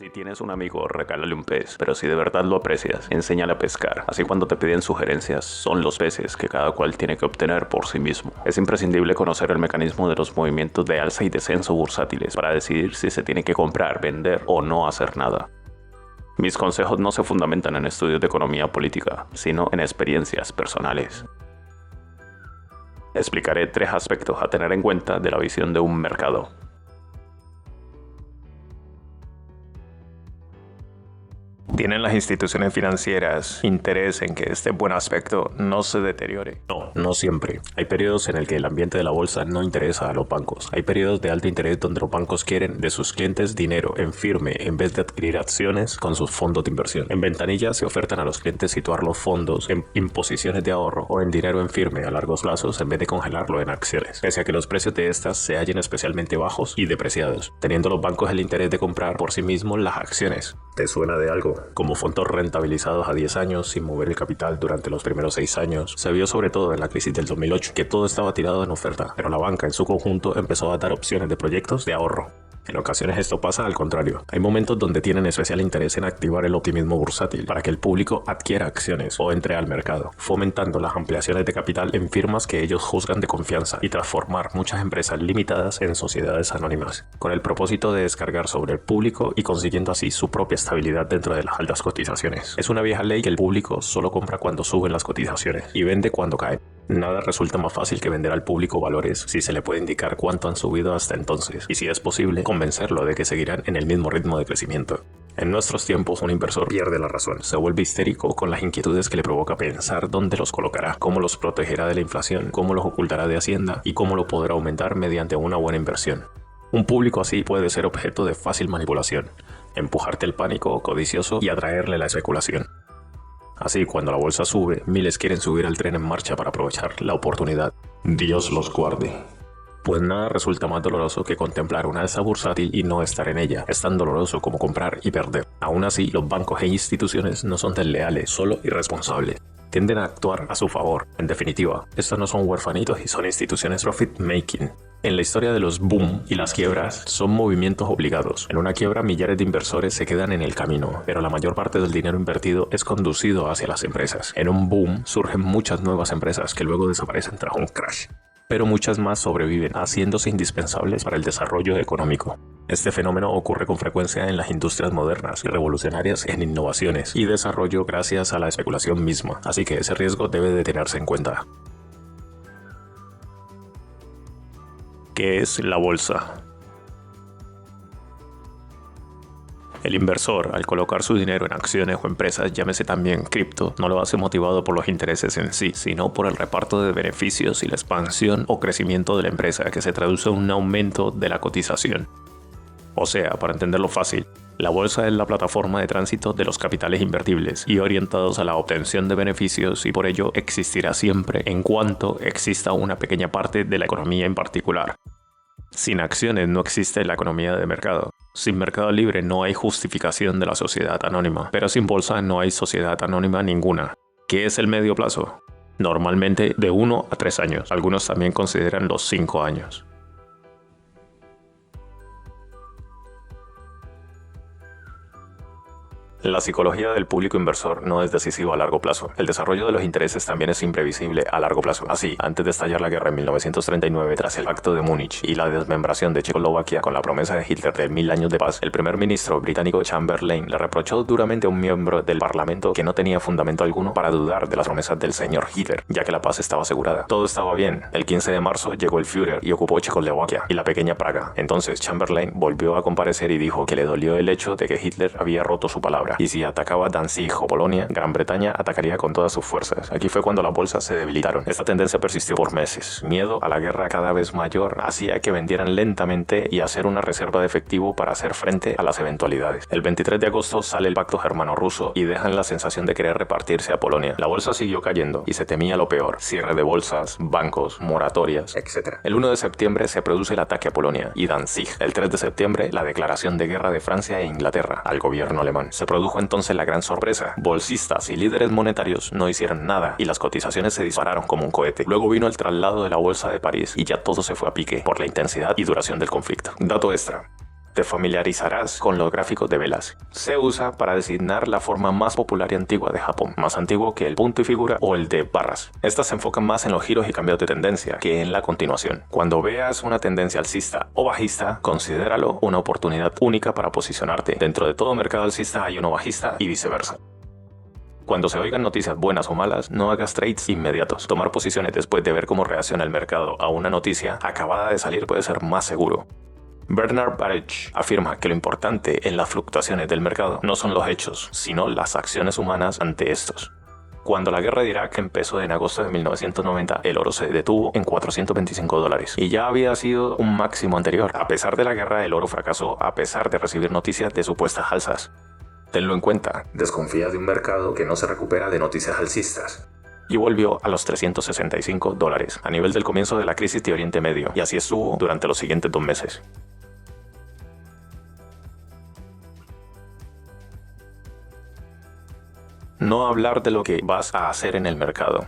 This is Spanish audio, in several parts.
Si tienes un amigo, regálale un pez, pero si de verdad lo aprecias, enséñale a pescar. Así cuando te piden sugerencias, son los peces que cada cual tiene que obtener por sí mismo. Es imprescindible conocer el mecanismo de los movimientos de alza y descenso bursátiles para decidir si se tiene que comprar, vender o no hacer nada. Mis consejos no se fundamentan en estudios de economía política, sino en experiencias personales. Explicaré 3 aspectos a tener en cuenta de la visión de un mercado. ¿Tienen las instituciones financieras interés en que este buen aspecto no se deteriore? No siempre. Hay periodos en el que el ambiente de la bolsa no interesa a los bancos. Hay periodos de alto interés donde los bancos quieren de sus clientes dinero en firme en vez de adquirir acciones con sus fondos de inversión. En ventanilla se ofertan a los clientes situar los fondos en imposiciones de ahorro o en dinero en firme a largos plazos en vez de congelarlo en acciones, pese a que los precios de estas se hallen especialmente bajos y depreciados, teniendo los bancos el interés de comprar por sí mismos las acciones. ¿Te suena de algo? Como fondos rentabilizados a 10 años sin mover el capital durante los primeros 6 años, se vio sobre todo en la crisis del 2008 que todo estaba tirado en oferta, pero la banca en su conjunto empezó a dar opciones de proyectos de ahorro. En ocasiones esto pasa al contrario. Hay momentos donde tienen especial interés en activar el optimismo bursátil para que el público adquiera acciones o entre al mercado, fomentando las ampliaciones de capital en firmas que ellos juzgan de confianza y transformar muchas empresas limitadas en sociedades anónimas, con el propósito de descargar sobre el público y consiguiendo así su propia estabilidad dentro de las altas cotizaciones. Es una vieja ley que el público solo compra cuando suben las cotizaciones y vende cuando caen. Nada resulta más fácil que vender al público valores si se le puede indicar cuánto han subido hasta entonces y, si es posible, convencerlo de que seguirán en el mismo ritmo de crecimiento. En nuestros tiempos, un inversor pierde la razón, se vuelve histérico con las inquietudes que le provoca pensar dónde los colocará, cómo los protegerá de la inflación, cómo los ocultará de Hacienda y cómo lo podrá aumentar mediante una buena inversión. Un público así puede ser objeto de fácil manipulación, empujarte el pánico codicioso y atraerle la especulación. Así, cuando la bolsa sube, miles quieren subir al tren en marcha para aprovechar la oportunidad. Dios los guarde. Pues nada resulta más doloroso que contemplar una alza bursátil y no estar en ella. Es tan doloroso como comprar y perder. Aún así, los bancos e instituciones no son desleales, solo irresponsables. Tienden a actuar a su favor. En definitiva, estos no son huerfanitos y son instituciones profit-making. En la historia de los boom y las quiebras, son movimientos obligados. En una quiebra, millares de inversores se quedan en el camino, pero la mayor parte del dinero invertido es conducido hacia las empresas. En un boom, surgen muchas nuevas empresas que luego desaparecen tras un crash, pero muchas más sobreviven, haciéndose indispensables para el desarrollo económico. Este fenómeno ocurre con frecuencia en las industrias modernas y revolucionarias en innovaciones y desarrollo gracias a la especulación misma, así que ese riesgo debe de tenerse en cuenta. ¿Qué es la bolsa? El inversor, al colocar su dinero en acciones o empresas, llámese también cripto, no lo hace motivado por los intereses en sí, sino por el reparto de beneficios y la expansión o crecimiento de la empresa, que se traduce en un aumento de la cotización. O sea, para entenderlo fácil, la bolsa es la plataforma de tránsito de los capitales invertibles y orientados a la obtención de beneficios, y por ello existirá siempre en cuanto exista una pequeña parte de la economía en particular. Sin acciones no existe la economía de mercado. Sin mercado libre no hay justificación de la sociedad anónima, pero sin bolsa no hay sociedad anónima ninguna. ¿Qué es el medio plazo? Normalmente de 1 a 3 años. Algunos también consideran los 5 años. La psicología del público inversor no es decisiva a largo plazo. El desarrollo de los intereses también es imprevisible a largo plazo. Así, antes de estallar la guerra en 1939, tras el Pacto de Múnich y la desmembración de Checoslovaquia con la promesa de Hitler de 1000 años de paz, el primer ministro británico Chamberlain le reprochó duramente a un miembro del Parlamento que no tenía fundamento alguno para dudar de las promesas del señor Hitler, ya que la paz estaba asegurada. Todo estaba bien. El 15 de marzo llegó el Führer y ocupó Checoslovaquia y la pequeña Praga. Entonces Chamberlain volvió a comparecer y dijo que le dolió el hecho de que Hitler había roto su palabra, y si atacaba Danzig o Polonia, Gran Bretaña atacaría con todas sus fuerzas. Aquí fue cuando las bolsas se debilitaron. Esta tendencia persistió por meses. Miedo a la guerra cada vez mayor hacía que vendieran lentamente y hacer una reserva de efectivo para hacer frente a las eventualidades. El 23 de agosto sale el pacto germano-ruso y dejan la sensación de querer repartirse a Polonia. La bolsa siguió cayendo y se temía lo peor: cierre de bolsas, bancos, moratorias, etc. El 1 de septiembre se produce el ataque a Polonia y Danzig. El 3 de septiembre, la declaración de guerra de Francia e Inglaterra al gobierno alemán. Se produjo entonces la gran sorpresa. Bolsistas y líderes monetarios no hicieron nada y las cotizaciones se dispararon como un cohete. Luego vino el traslado de la bolsa de París y ya todo se fue a pique por la intensidad y duración del conflicto. Dato extra: Te familiarizarás con los gráficos de velas. Se usa para designar la forma más popular y antigua de Japón, más antiguo que el punto y figura o el de barras. Estas se enfocan más en los giros y cambios de tendencia que en la continuación. Cuando veas una tendencia alcista o bajista, considéralo una oportunidad única para posicionarte. Dentro de todo mercado alcista hay uno bajista y viceversa. Cuando se oigan noticias buenas o malas, no hagas trades inmediatos. Tomar posiciones después de ver cómo reacciona el mercado a una noticia acabada de salir puede ser más seguro. Bernard Baruch afirma que lo importante en las fluctuaciones del mercado no son los hechos, sino las acciones humanas ante estos. Cuando la guerra de Irak empezó en agosto de 1990, el oro se detuvo en $425 y ya había sido un máximo anterior. A pesar de la guerra, el oro fracasó a pesar de recibir noticias de supuestas alzas. Tenlo en cuenta, desconfía de un mercado que no se recupera de noticias alcistas. Y volvió a los $365 a nivel del comienzo de la crisis de Oriente Medio, y así estuvo durante los siguientes 2 meses. No hablar de lo que vas a hacer en el mercado.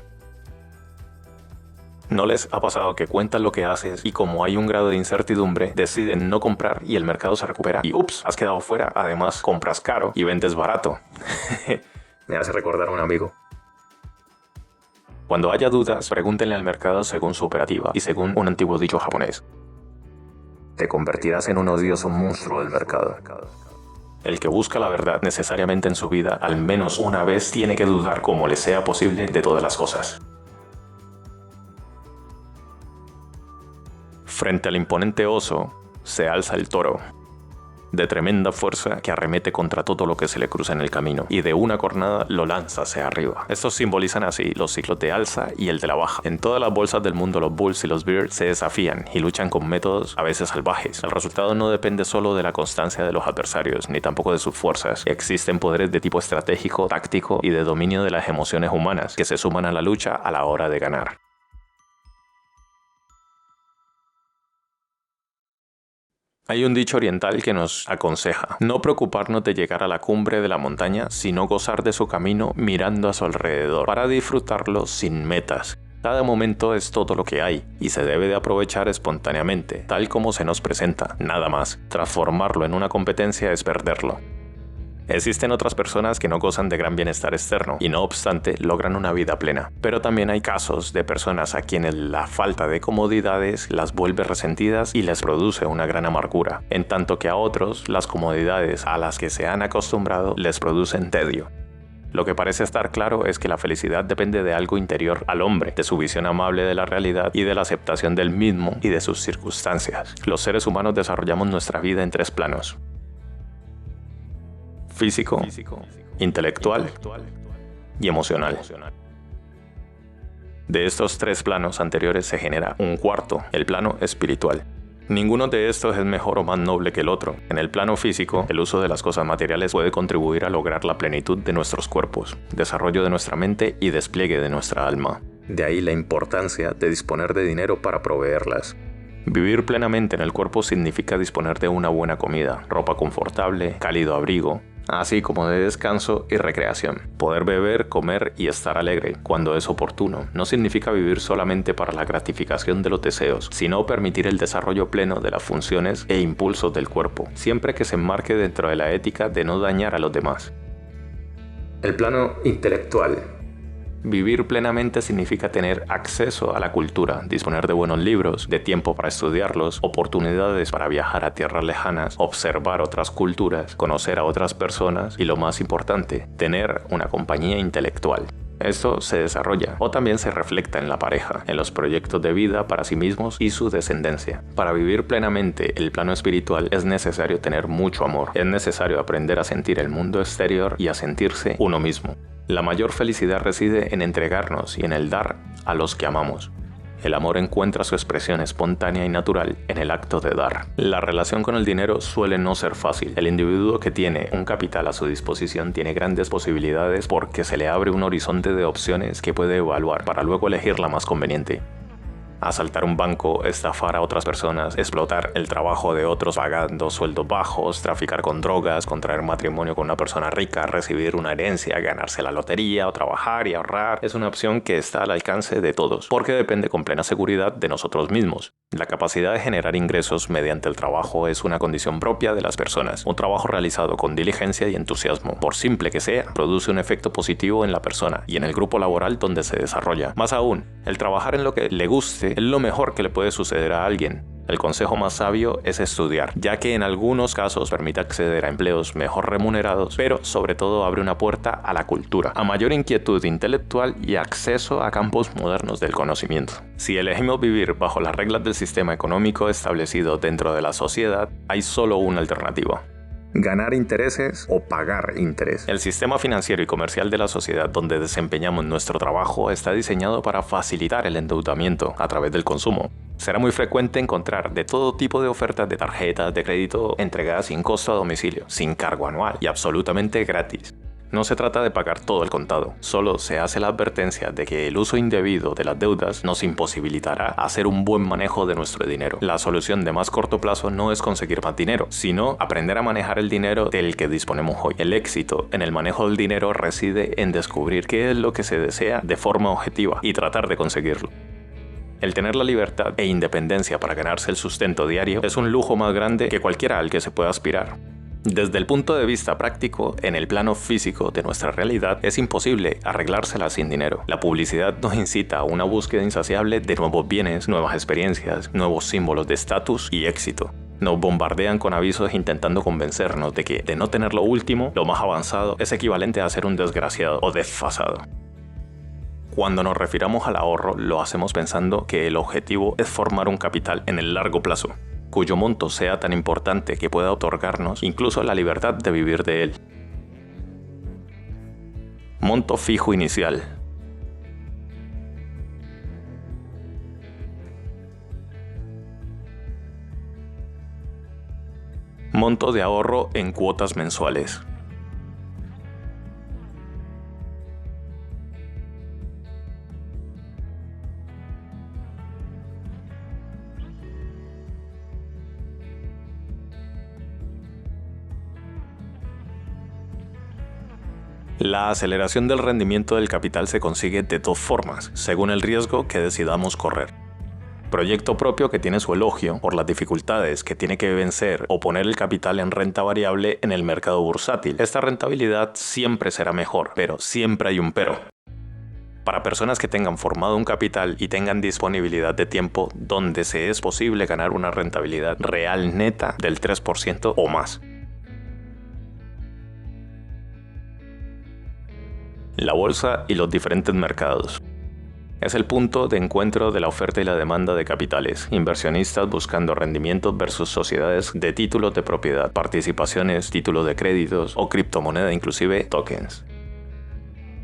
¿No les ha pasado que cuentas lo que haces y como hay un grado de incertidumbre, deciden no comprar y el mercado se recupera y ups, has quedado fuera? Además, compras caro y vendes barato. Me hace recordar a un amigo. Cuando haya dudas, pregúntenle al mercado según su operativa y según un antiguo dicho japonés. Te convertirás en un odioso monstruo del mercado. El que busca la verdad necesariamente en su vida, al menos una vez, tiene que dudar como le sea posible de todas las cosas. Frente al imponente oso, se alza el toro, de tremenda fuerza que arremete contra todo lo que se le cruza en el camino y de una cornada lo lanza hacia arriba. Estos simbolizan así los ciclos de alza y el de la baja. En todas las bolsas del mundo los bulls y los bears se desafían y luchan con métodos a veces salvajes. El resultado no depende solo de la constancia de los adversarios ni tampoco de sus fuerzas. Existen poderes de tipo estratégico, táctico y de dominio de las emociones humanas que se suman a la lucha a la hora de ganar. Hay un dicho oriental que nos aconseja no preocuparnos de llegar a la cumbre de la montaña, sino gozar de su camino mirando a su alrededor, para disfrutarlo sin metas. Cada momento es todo lo que hay y se debe de aprovechar espontáneamente, tal como se nos presenta, nada más. Transformarlo en una competencia es perderlo. Existen otras personas que no gozan de gran bienestar externo y no obstante logran una vida plena. Pero también hay casos de personas a quienes la falta de comodidades las vuelve resentidas y les produce una gran amargura, en tanto que a otros las comodidades a las que se han acostumbrado les producen tedio. Lo que parece estar claro es que la felicidad depende de algo interior al hombre, de su visión amable de la realidad y de la aceptación del mismo y de sus circunstancias. Los seres humanos desarrollamos nuestra vida en 3 planos. Físico, intelectual y emocional. De estos 3 planos anteriores se genera un cuarto, el plano espiritual. Ninguno de estos es mejor o más noble que el otro. En el plano físico, el uso de las cosas materiales puede contribuir a lograr la plenitud de nuestros cuerpos, desarrollo de nuestra mente y despliegue de nuestra alma. De ahí la importancia de disponer de dinero para proveerlas. Vivir plenamente en el cuerpo significa disponer de una buena comida, ropa confortable, cálido abrigo, así como de descanso y recreación. Poder beber, comer y estar alegre cuando es oportuno no significa vivir solamente para la gratificación de los deseos, sino permitir el desarrollo pleno de las funciones e impulsos del cuerpo, siempre que se enmarque dentro de la ética de no dañar a los demás. El plano intelectual. Vivir plenamente significa tener acceso a la cultura, disponer de buenos libros, de tiempo para estudiarlos, oportunidades para viajar a tierras lejanas, observar otras culturas, conocer a otras personas y lo más importante, tener una compañía intelectual. Esto se desarrolla o también se refleja en la pareja, en los proyectos de vida para sí mismos y su descendencia. Para vivir plenamente el plano espiritual es necesario tener mucho amor, es necesario aprender a sentir el mundo exterior y a sentirse uno mismo. La mayor felicidad reside en entregarnos y en el dar a los que amamos. El amor encuentra su expresión espontánea y natural en el acto de dar. La relación con el dinero suele no ser fácil. El individuo que tiene un capital a su disposición tiene grandes posibilidades porque se le abre un horizonte de opciones que puede evaluar para luego elegir la más conveniente. Asaltar un banco, estafar a otras personas, explotar el trabajo de otros pagando sueldos bajos, traficar con drogas, contraer matrimonio con una persona rica, recibir una herencia, ganarse la lotería o trabajar y ahorrar es una opción que está al alcance de todos, porque depende con plena seguridad de nosotros mismos. La capacidad de generar ingresos mediante el trabajo es una condición propia de las personas. Un trabajo realizado con diligencia y entusiasmo, por simple que sea, produce un efecto positivo en la persona y en el grupo laboral donde se desarrolla. Más aún, el trabajar en lo que le guste es lo mejor que le puede suceder a alguien. El consejo más sabio es estudiar, ya que en algunos casos permite acceder a empleos mejor remunerados, pero sobre todo abre una puerta a la cultura, a mayor inquietud intelectual y acceso a campos modernos del conocimiento. Si elegimos vivir bajo las reglas del sistema económico establecido dentro de la sociedad, hay solo una alternativa: ganar intereses o pagar interés. El sistema financiero y comercial de la sociedad donde desempeñamos nuestro trabajo está diseñado para facilitar el endeudamiento a través del consumo. Será muy frecuente encontrar de todo tipo de ofertas de tarjetas de crédito entregadas sin costo a domicilio, sin cargo anual y absolutamente gratis. No se trata de pagar todo el contado, solo se hace la advertencia de que el uso indebido de las deudas nos imposibilitará hacer un buen manejo de nuestro dinero. La solución de más corto plazo no es conseguir más dinero, sino aprender a manejar el dinero del que disponemos hoy. El éxito en el manejo del dinero reside en descubrir qué es lo que se desea de forma objetiva y tratar de conseguirlo. El tener la libertad e independencia para ganarse el sustento diario es un lujo más grande que cualquiera al que se pueda aspirar. Desde el punto de vista práctico, en el plano físico de nuestra realidad, es imposible arreglársela sin dinero. La publicidad nos incita a una búsqueda insaciable de nuevos bienes, nuevas experiencias, nuevos símbolos de estatus y éxito. Nos bombardean con avisos intentando convencernos de que, de no tener lo último, lo más avanzado, es equivalente a ser un desgraciado o desfasado. Cuando nos refiramos al ahorro, lo hacemos pensando que el objetivo es formar un capital en el largo plazo, cuyo monto sea tan importante que pueda otorgarnos incluso la libertad de vivir de él. Monto fijo inicial. Monto de ahorro en cuotas mensuales. La aceleración del rendimiento del capital se consigue de dos formas, según el riesgo que decidamos correr. Proyecto propio que tiene su elogio por las dificultades que tiene que vencer o poner el capital en renta variable en el mercado bursátil. Esta rentabilidad siempre será mejor, pero siempre hay un pero. Para personas que tengan formado un capital y tengan disponibilidad de tiempo donde se es posible ganar una rentabilidad real neta del 3% o más. La bolsa y los diferentes mercados. Es el punto de encuentro de la oferta y la demanda de capitales, inversionistas buscando rendimientos versus sociedades de títulos de propiedad, participaciones, títulos de créditos o criptomoneda, inclusive tokens.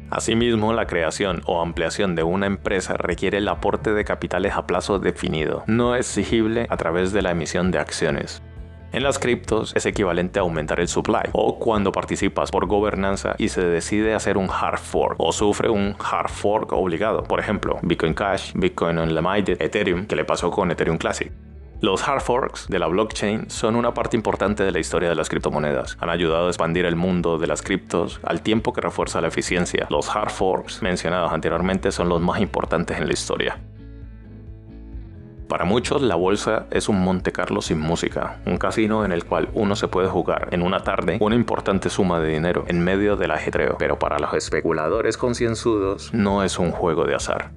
Asimismo, la creación o ampliación de una empresa requiere el aporte de capitales a plazo definido, no exigible a través de la emisión de acciones. En las criptos es equivalente a aumentar el supply, o cuando participas por gobernanza y se decide hacer un hard fork o sufre un hard fork obligado, por ejemplo, Bitcoin Cash, Bitcoin Unlimited, Ethereum, que le pasó con Ethereum Classic. Los hard forks de la blockchain son una parte importante de la historia de las criptomonedas. Han ayudado a expandir el mundo de las criptos al tiempo que refuerza la eficiencia. Los hard forks mencionados anteriormente son los más importantes en la historia. Para muchos, la bolsa es un Monte Carlo sin música, un casino en el cual uno se puede jugar en una tarde una importante suma de dinero en medio del ajetreo, pero para los especuladores concienzudos no es un juego de azar.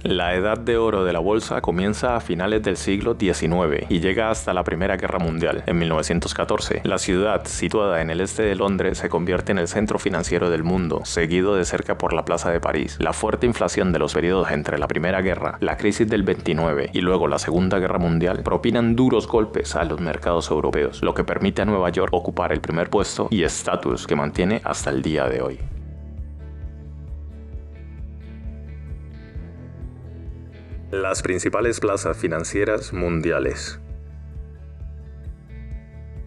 La edad de oro de la bolsa comienza a finales del siglo XIX y llega hasta la Primera Guerra Mundial. En 1914, la ciudad, situada en el este de Londres, se convierte en el centro financiero del mundo, seguido de cerca por la Plaza de París. La fuerte inflación de los periodos entre la Primera Guerra, la crisis del 29 y luego la Segunda Guerra Mundial propinan duros golpes a los mercados europeos, lo que permite a Nueva York ocupar el primer puesto y estatus que mantiene hasta el día de hoy. Las principales plazas financieras mundiales.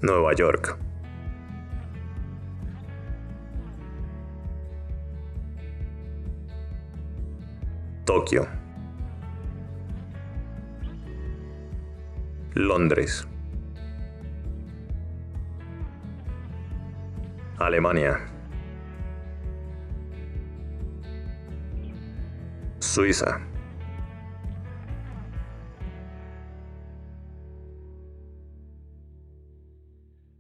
Nueva York. Tokio. Londres. Alemania. Suiza.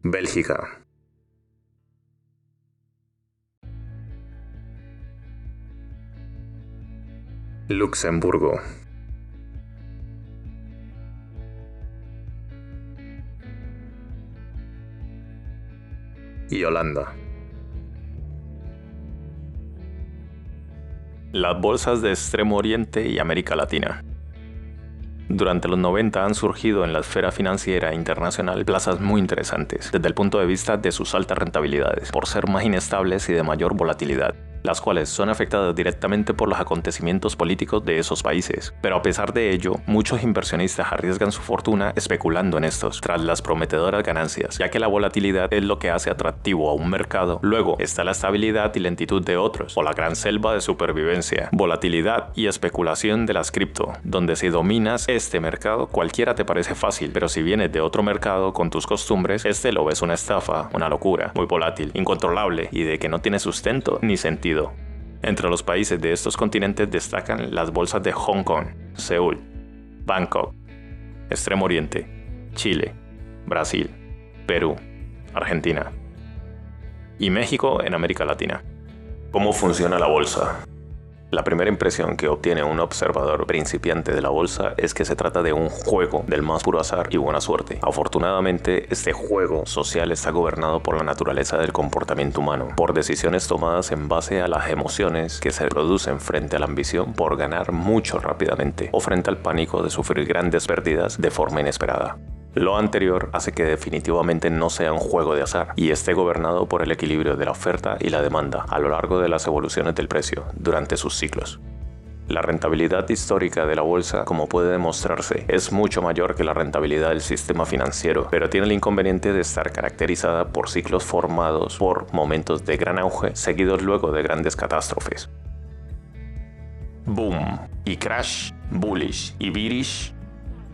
Bélgica. Luxemburgo. Y Holanda. Las bolsas de Extremo Oriente y América Latina. Durante los 90 han surgido en la esfera financiera internacional plazas muy interesantes desde el punto de vista de sus altas rentabilidades, por ser más inestables y de mayor volatilidad, las cuales son afectadas directamente por los acontecimientos políticos de esos países. Pero a pesar de ello, muchos inversionistas arriesgan su fortuna especulando en estos, tras las prometedoras ganancias, ya que la volatilidad es lo que hace atractivo a un mercado. Luego está la estabilidad y lentitud de otros, o la gran selva de supervivencia, volatilidad y especulación de las cripto, donde si dominas este mercado, cualquiera te parece fácil, pero si vienes de otro mercado con tus costumbres, este lo ves una estafa, una locura, muy volátil, incontrolable y de que no tiene sustento ni sentido. Entre los países de estos continentes destacan las bolsas de Hong Kong, Seúl, Bangkok, Extremo Oriente, Chile, Brasil, Perú, Argentina y México en América Latina. ¿Cómo funciona la bolsa? La primera impresión que obtiene un observador principiante de la bolsa es que se trata de un juego del más puro azar y buena suerte. Afortunadamente, este juego social está gobernado por la naturaleza del comportamiento humano, por decisiones tomadas en base a las emociones que se producen frente a la ambición por ganar mucho rápidamente o frente al pánico de sufrir grandes pérdidas de forma inesperada. Lo anterior hace que definitivamente no sea un juego de azar y esté gobernado por el equilibrio de la oferta y la demanda a lo largo de las evoluciones del precio durante sus ciclos. La rentabilidad histórica de la bolsa, como puede demostrarse, es mucho mayor que la rentabilidad del sistema financiero, pero tiene el inconveniente de estar caracterizada por ciclos formados por momentos de gran auge seguidos luego de grandes catástrofes. Boom y crash, bullish y bearish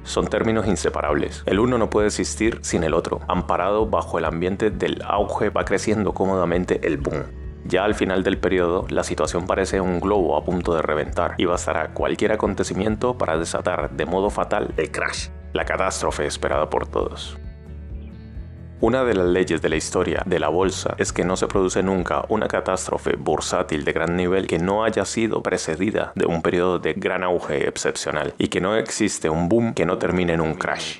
son términos inseparables. El uno no puede existir sin el otro. Amparado bajo el ambiente del auge va creciendo cómodamente el boom. Ya al final del periodo, la situación parece un globo a punto de reventar y bastará cualquier acontecimiento para desatar de modo fatal el crash, la catástrofe esperada por todos. Una de las leyes de la historia de la bolsa es que no se produce nunca una catástrofe bursátil de gran nivel que no haya sido precedida de un periodo de gran auge excepcional y que no existe un boom que no termine en un crash.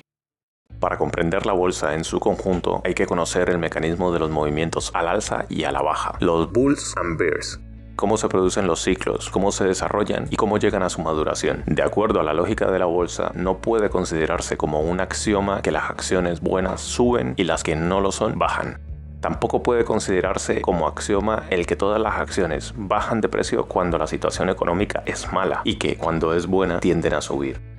Para comprender la bolsa en su conjunto hay que conocer el mecanismo de los movimientos al alza y a la baja, los bulls and bears. Cómo se producen los ciclos, cómo se desarrollan y cómo llegan a su maduración. De acuerdo a la lógica de la bolsa, no puede considerarse como un axioma que las acciones buenas suben y las que no lo son bajan. Tampoco puede considerarse como axioma el que todas las acciones bajan de precio cuando la situación económica es mala y que cuando es buena tienden a subir.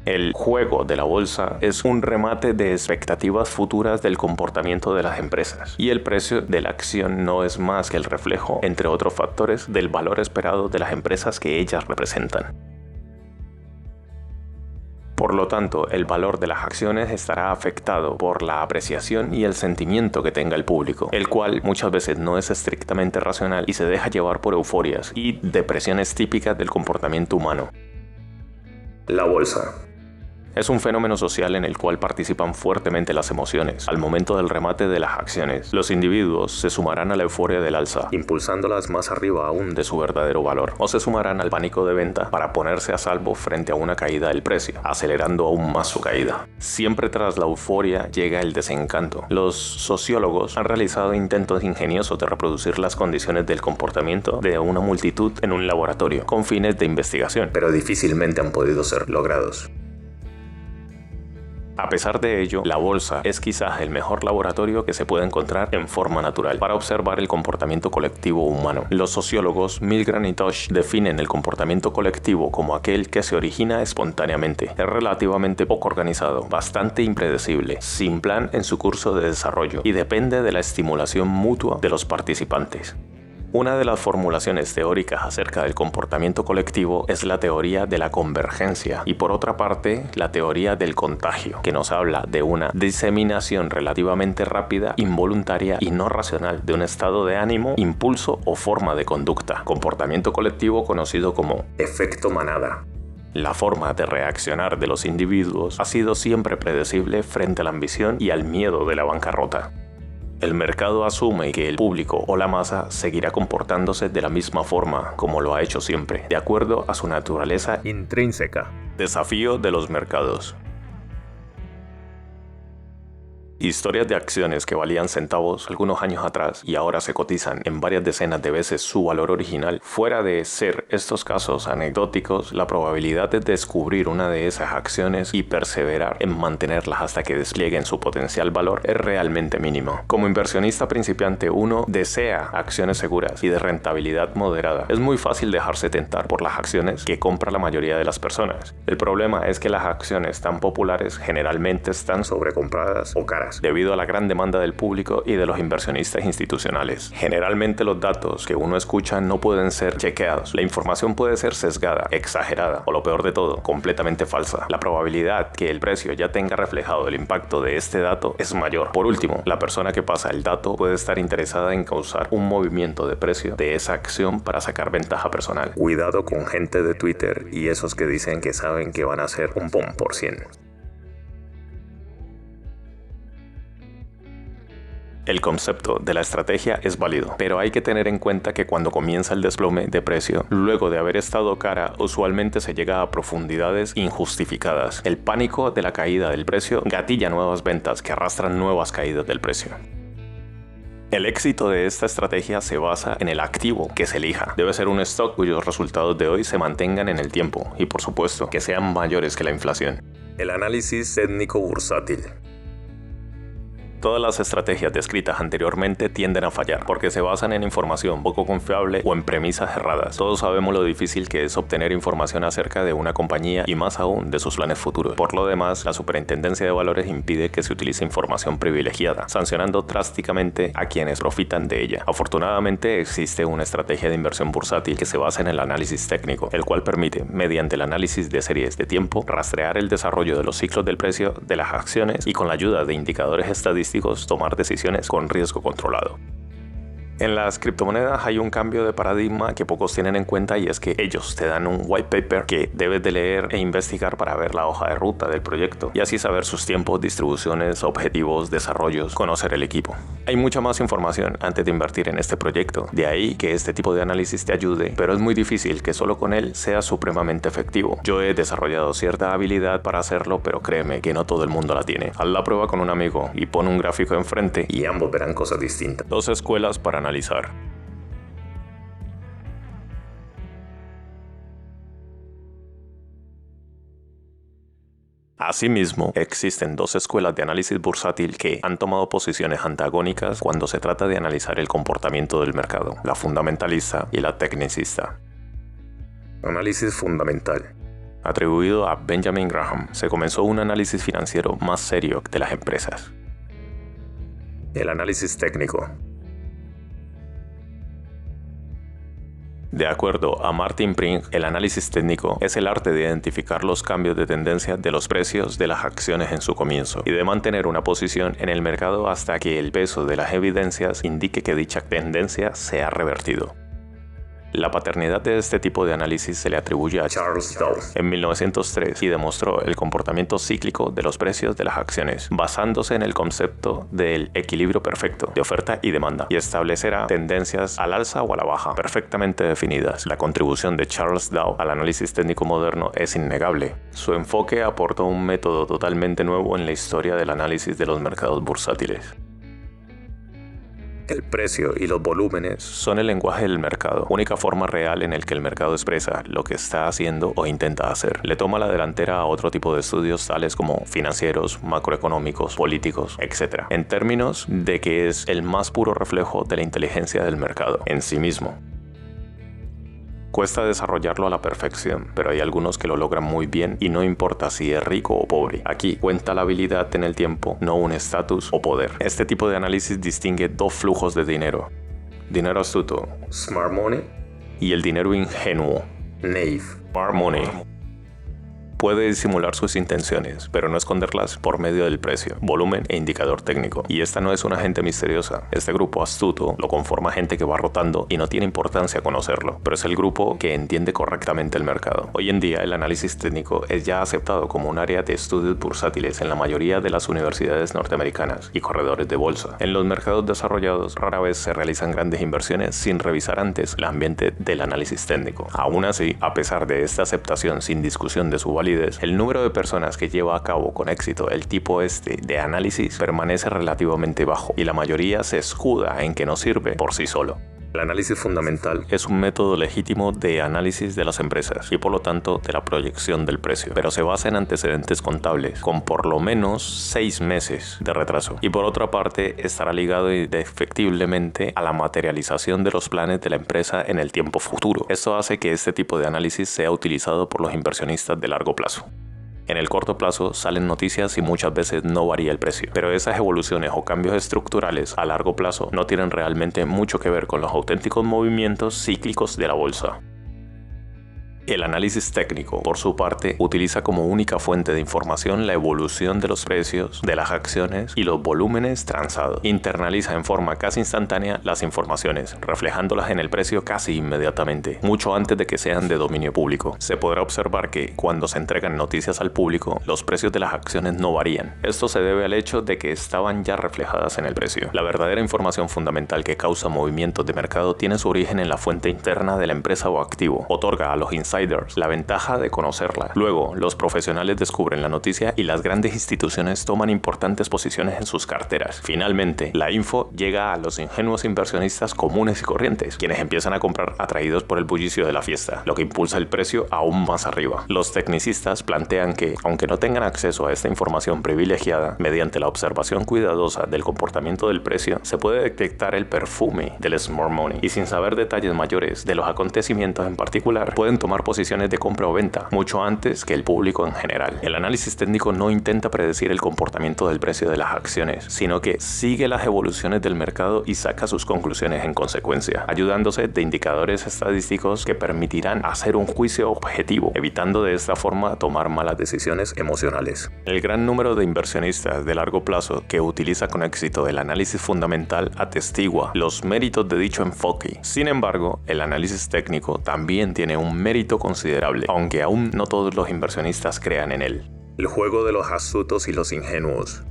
El juego de la bolsa es un remate de expectativas futuras del comportamiento de las empresas y el precio de la acción no es más que el reflejo, entre otros factores, del valor esperado de las empresas que ellas representan. Por lo tanto, el valor de las acciones estará afectado por la apreciación y el sentimiento que tenga el público, el cual muchas veces no es estrictamente racional y se deja llevar por euforias y depresiones típicas del comportamiento humano. La bolsa es un fenómeno social en el cual participan fuertemente las emociones. Al momento del remate de las acciones, los individuos se sumarán a la euforia del alza, impulsándolas más arriba aún de su verdadero valor, o se sumarán al pánico de venta para ponerse a salvo frente a una caída del precio, acelerando aún más su caída. Siempre tras la euforia llega el desencanto. Los sociólogos han realizado intentos ingeniosos de reproducir las condiciones del comportamiento de una multitud en un laboratorio, con fines de investigación, pero difícilmente han podido ser logrados. A pesar de ello, la bolsa es quizás el mejor laboratorio que se puede encontrar en forma natural para observar el comportamiento colectivo humano. Los sociólogos Milgram y Tosh definen el comportamiento colectivo como aquel que se origina espontáneamente. Es relativamente poco organizado, bastante impredecible, sin plan en su curso de desarrollo y depende de la estimulación mutua de los participantes. Una de las formulaciones teóricas acerca del comportamiento colectivo es la teoría de la convergencia y por otra parte la teoría del contagio, que nos habla de una diseminación relativamente rápida, involuntaria y no racional de un estado de ánimo, impulso o forma de conducta. Comportamiento colectivo conocido como efecto manada. La forma de reaccionar de los individuos ha sido siempre predecible frente a la ambición y al miedo de la bancarrota. El mercado asume que el público o la masa seguirá comportándose de la misma forma como lo ha hecho siempre, de acuerdo a su naturaleza intrínseca. Desafío de los mercados. Historias de acciones que valían centavos algunos años atrás y ahora se cotizan en varias decenas de veces su valor original. Fuera de ser estos casos anecdóticos, la probabilidad de descubrir una de esas acciones y perseverar en mantenerlas hasta que desplieguen su potencial valor es realmente mínimo. Como inversionista principiante, uno desea acciones seguras y de rentabilidad moderada. Es muy fácil dejarse tentar por las acciones que compra la mayoría de las personas. El problema es que las acciones tan populares generalmente están sobrecompradas o caras, debido a la gran demanda del público y de los inversionistas institucionales. Generalmente los datos que uno escucha no pueden ser chequeados. La información puede ser sesgada, exagerada o lo peor de todo, completamente falsa. La probabilidad que el precio ya tenga reflejado el impacto de este dato es mayor. Por último, la persona que pasa el dato puede estar interesada en causar un movimiento de precio de esa acción para sacar ventaja personal. Cuidado con gente de Twitter y esos que dicen que saben que van a hacer un POM por 100. El concepto de la estrategia es válido, pero hay que tener en cuenta que cuando comienza el desplome de precio, luego de haber estado cara, usualmente se llega a profundidades injustificadas. El pánico de la caída del precio gatilla nuevas ventas que arrastran nuevas caídas del precio. El éxito de esta estrategia se basa en el activo que se elija. Debe ser un stock cuyos resultados de hoy se mantengan en el tiempo y, por supuesto, que sean mayores que la inflación. El análisis técnico bursátil. Todas las estrategias descritas anteriormente tienden a fallar porque se basan en información poco confiable o en premisas erradas. Todos sabemos lo difícil que es obtener información acerca de una compañía y más aún de sus planes futuros. Por lo demás, la Superintendencia de Valores impide que se utilice información privilegiada, sancionando drásticamente a quienes profitan de ella. Afortunadamente, existe una estrategia de inversión bursátil que se basa en el análisis técnico, el cual permite, mediante el análisis de series de tiempo, rastrear el desarrollo de los ciclos del precio de las acciones y con la ayuda de indicadores estadísticos tomar decisiones con riesgo controlado. En las criptomonedas hay un cambio de paradigma que pocos tienen en cuenta y es que ellos te dan un white paper que debes de leer e investigar para ver la hoja de ruta del proyecto y así saber sus tiempos, distribuciones, objetivos, desarrollos, conocer el equipo. Hay mucha más información antes de invertir en este proyecto, de ahí que este tipo de análisis te ayude, pero es muy difícil que solo con él sea supremamente efectivo. Yo he desarrollado cierta habilidad para hacerlo, pero créeme que no todo el mundo la tiene. Haz la prueba con un amigo y pon un gráfico enfrente y ambos verán cosas distintas. 2 escuelas para analizar. Asimismo, existen 2 escuelas de análisis bursátil que han tomado posiciones antagónicas cuando se trata de analizar el comportamiento del mercado, la fundamentalista y la tecnicista. Análisis fundamental. Atribuido a Benjamin Graham, se comenzó un análisis financiero más serio de las empresas. El análisis técnico. De acuerdo a Martin Pring, el análisis técnico es el arte de identificar los cambios de tendencia de los precios de las acciones en su comienzo y de mantener una posición en el mercado hasta que el peso de las evidencias indique que dicha tendencia se ha revertido. La paternidad de este tipo de análisis se le atribuye a Charles Dow en 1903 y demostró el comportamiento cíclico de los precios de las acciones, basándose en el concepto del equilibrio perfecto de oferta y demanda, y establecerá tendencias al alza o a la baja perfectamente definidas. La contribución de Charles Dow al análisis técnico moderno es innegable. Su enfoque aportó un método totalmente nuevo en la historia del análisis de los mercados bursátiles. El precio y los volúmenes son el lenguaje del mercado, única forma real en el que el mercado expresa lo que está haciendo o intenta hacer. Le toma la delantera a otro tipo de estudios tales como financieros, macroeconómicos, políticos, etc. En términos de que es el más puro reflejo de la inteligencia del mercado en sí mismo. Cuesta desarrollarlo a la perfección, pero hay algunos que lo logran muy bien y no importa si es rico o pobre. Aquí cuenta la habilidad en el tiempo, no un estatus o poder. Este tipo de análisis distingue dos flujos de dinero. Dinero astuto, smart money, y el dinero ingenuo, naive, smart money. Puede disimular sus intenciones, pero no esconderlas por medio del precio, volumen e indicador técnico. Y esta no es una gente misteriosa. Este grupo astuto lo conforma gente que va rotando y no tiene importancia conocerlo, pero es el grupo que entiende correctamente el mercado. Hoy en día el análisis técnico es ya aceptado como un área de estudios bursátiles en la mayoría de las universidades norteamericanas y corredores de bolsa. En los mercados desarrollados rara vez se realizan grandes inversiones sin revisar antes el ambiente del análisis técnico. Aún así, a pesar de esta aceptación sin discusión de su validez, el número de personas que lleva a cabo con éxito el tipo de análisis permanece relativamente bajo y la mayoría se escuda en que no sirve por sí solo. El análisis fundamental es un método legítimo de análisis de las empresas y por lo tanto de la proyección del precio, pero se basa en antecedentes contables con por lo menos 6 meses de retraso y por otra parte estará ligado indefectiblemente a la materialización de los planes de la empresa en el tiempo futuro. Esto hace que este tipo de análisis sea utilizado por los inversionistas de largo plazo. En el corto plazo salen noticias y muchas veces no varía el precio, pero esas evoluciones o cambios estructurales a largo plazo no tienen realmente mucho que ver con los auténticos movimientos cíclicos de la bolsa. El análisis técnico, por su parte, utiliza como única fuente de información la evolución de los precios, de las acciones y los volúmenes transados. Internaliza en forma casi instantánea las informaciones, reflejándolas en el precio casi inmediatamente, mucho antes de que sean de dominio público. Se podrá observar que, cuando se entregan noticias al público, los precios de las acciones no varían. Esto se debe al hecho de que estaban ya reflejadas en el precio. La verdadera información fundamental que causa movimientos de mercado tiene su origen en la fuente interna de la empresa o activo. Otorga a los insiders la ventaja de conocerla. Luego, los profesionales descubren la noticia y las grandes instituciones toman importantes posiciones en sus carteras. Finalmente, la info llega a los ingenuos inversionistas comunes y corrientes, quienes empiezan a comprar atraídos por el bullicio de la fiesta, lo que impulsa el precio aún más arriba. Los tecnicistas plantean que, aunque no tengan acceso a esta información privilegiada, mediante la observación cuidadosa del comportamiento del precio, se puede detectar el perfume del smart money y sin saber detalles mayores de los acontecimientos en particular, pueden tomar posiciones de compra o venta mucho antes que el público en general. El análisis técnico no intenta predecir el comportamiento del precio de las acciones, sino que sigue las evoluciones del mercado y saca sus conclusiones en consecuencia, ayudándose de indicadores estadísticos que permitirán hacer un juicio objetivo, evitando de esta forma tomar malas decisiones emocionales. El gran número de inversionistas de largo plazo que utiliza con éxito el análisis fundamental atestigua los méritos de dicho enfoque. Sin embargo, el análisis técnico también tiene un mérito considerable, aunque aún no todos los inversionistas crean en él. El juego de los astutos y los ingenuos.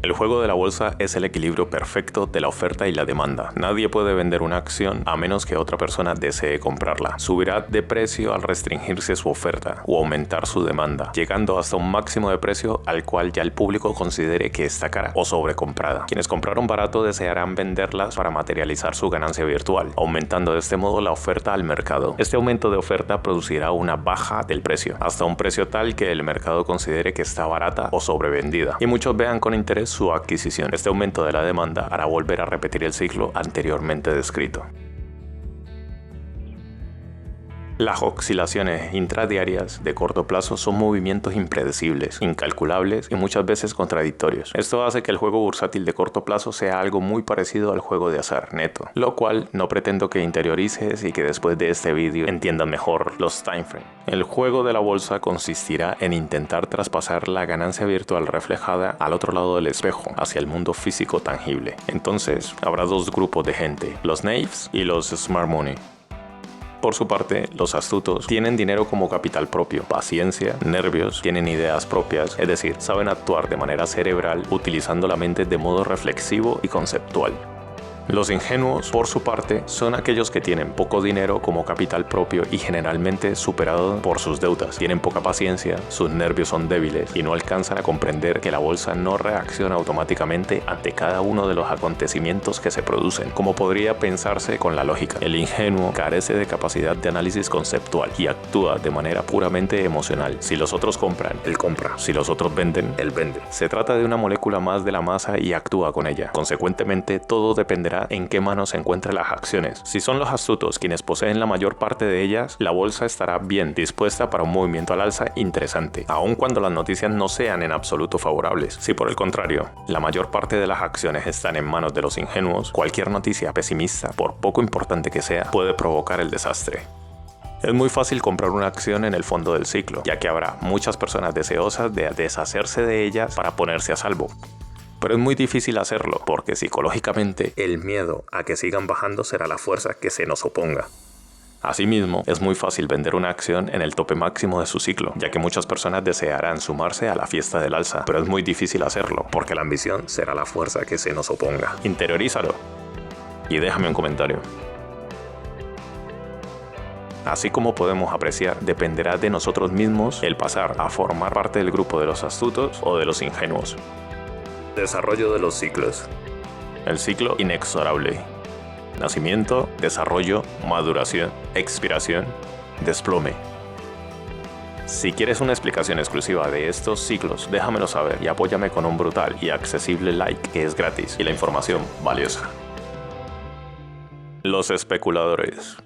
El juego de la bolsa es el equilibrio perfecto de la oferta y la demanda. Nadie puede vender una acción a menos que otra persona desee comprarla. Subirá de precio al restringirse su oferta o aumentar su demanda, llegando hasta un máximo de precio al cual ya el público considere que está cara o sobrecomprada. Quienes compraron barato desearán venderlas para materializar su ganancia virtual, aumentando de este modo la oferta al mercado. Este aumento de oferta producirá una baja del precio, hasta un precio tal que el mercado considere que está barata o sobrevendida, y muchos vean con interés su adquisición. Este aumento de la demanda hará volver a repetir el ciclo anteriormente descrito. Las oscilaciones intradiarias de corto plazo son movimientos impredecibles, incalculables y muchas veces contradictorios. Esto hace que el juego bursátil de corto plazo sea algo muy parecido al juego de azar neto, lo cual no pretendo que interiorices y que después de este vídeo entiendas mejor los timeframes. El juego de la bolsa consistirá en intentar traspasar la ganancia virtual reflejada al otro lado del espejo, hacia el mundo físico tangible. Entonces, habrá dos grupos de gente, los naives y los smart money. Por su parte, los astutos tienen dinero como capital propio, paciencia, nervios, tienen ideas propias, es decir, saben actuar de manera cerebral utilizando la mente de modo reflexivo y conceptual. Los ingenuos, por su parte, son aquellos que tienen poco dinero como capital propio y generalmente superado por sus deudas. Tienen poca paciencia, sus nervios son débiles y no alcanzan a comprender que la bolsa no reacciona automáticamente ante cada uno de los acontecimientos que se producen, como podría pensarse con la lógica. El ingenuo carece de capacidad de análisis conceptual y actúa de manera puramente emocional. Si los otros compran, él compra. Si los otros venden, él vende. Se trata de una molécula más de la masa y actúa con ella. Consecuentemente, todo dependerá en qué manos se encuentran las acciones. Si son los astutos quienes poseen la mayor parte de ellas, la bolsa estará bien dispuesta para un movimiento al alza interesante, aun cuando las noticias no sean en absoluto favorables. Si por el contrario, la mayor parte de las acciones están en manos de los ingenuos, cualquier noticia pesimista, por poco importante que sea, puede provocar el desastre. Es muy fácil comprar una acción en el fondo del ciclo, ya que habrá muchas personas deseosas de deshacerse de ellas para ponerse a salvo. Pero es muy difícil hacerlo, porque psicológicamente el miedo a que sigan bajando será la fuerza que se nos oponga. Asimismo, es muy fácil vender una acción en el tope máximo de su ciclo, ya que muchas personas desearán sumarse a la fiesta del alza, pero es muy difícil hacerlo, porque la ambición será la fuerza que se nos oponga. Interiorízalo y déjame un comentario. Así como podemos apreciar, dependerá de nosotros mismos el pasar a formar parte del grupo de los astutos o de los ingenuos. Desarrollo de los ciclos. El ciclo inexorable. Nacimiento, desarrollo, maduración, expiración, desplome. Si quieres una explicación exclusiva de estos ciclos, déjamelo saber y apóyame con un brutal y accesible like que es gratis y la información valiosa. Los especuladores.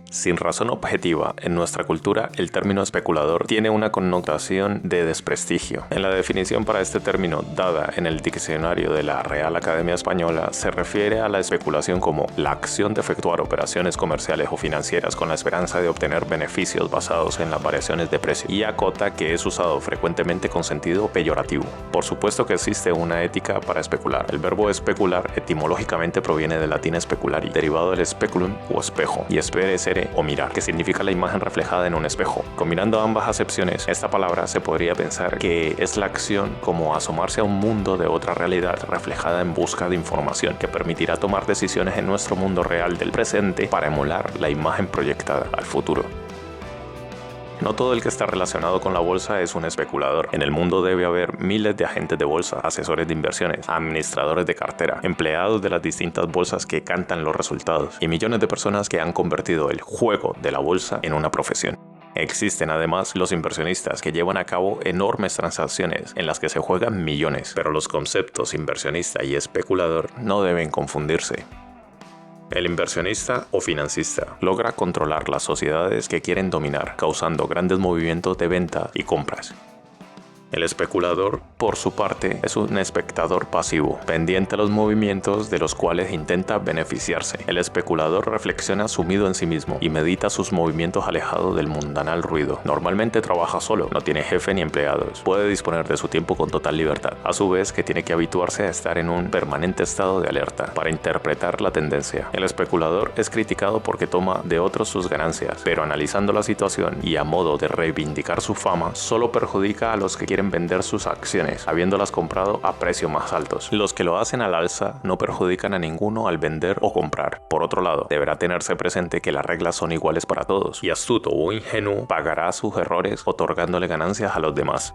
Sin razón objetiva, en nuestra cultura el término especulador tiene una connotación de desprestigio. En la definición para este término dada en el diccionario de la Real Academia Española, se refiere a la especulación como la acción de efectuar operaciones comerciales o financieras con la esperanza de obtener beneficios basados en las variaciones de precio, y acota que es usado frecuentemente con sentido peyorativo. Por supuesto que existe una ética para especular. El verbo especular etimológicamente proviene del latín speculari, derivado del speculum o espejo, y speresere o mirar, que significa la imagen reflejada en un espejo. Combinando ambas acepciones, esta palabra se podría pensar que es la acción como asomarse a un mundo de otra realidad reflejada en busca de información que permitirá tomar decisiones en nuestro mundo real del presente para emular la imagen proyectada al futuro. No todo el que está relacionado con la bolsa es un especulador. En el mundo debe haber miles de agentes de bolsa, asesores de inversiones, administradores de cartera, empleados de las distintas bolsas que cantan los resultados y millones de personas que han convertido el juego de la bolsa en una profesión. Existen además los inversionistas que llevan a cabo enormes transacciones en las que se juegan millones, pero los conceptos inversionista y especulador no deben confundirse. El inversionista o financista logra controlar las sociedades que quieren dominar, causando grandes movimientos de venta y compras. El especulador, por su parte, es un espectador pasivo, pendiente a los movimientos de los cuales intenta beneficiarse. El especulador reflexiona sumido en sí mismo y medita sus movimientos alejado del mundanal ruido. Normalmente trabaja solo, no tiene jefe ni empleados, puede disponer de su tiempo con total libertad, a su vez que tiene que habituarse a estar en un permanente estado de alerta para interpretar la tendencia. El especulador es criticado porque toma de otros sus ganancias, pero analizando la situación y a modo de reivindicar su fama, solo perjudica a los que quieren vender sus acciones, habiéndolas comprado a precios más altos. Los que lo hacen al alza no perjudican a ninguno al vender o comprar. Por otro lado, deberá tenerse presente que las reglas son iguales para todos, y astuto o ingenuo pagará sus errores otorgándole ganancias a los demás.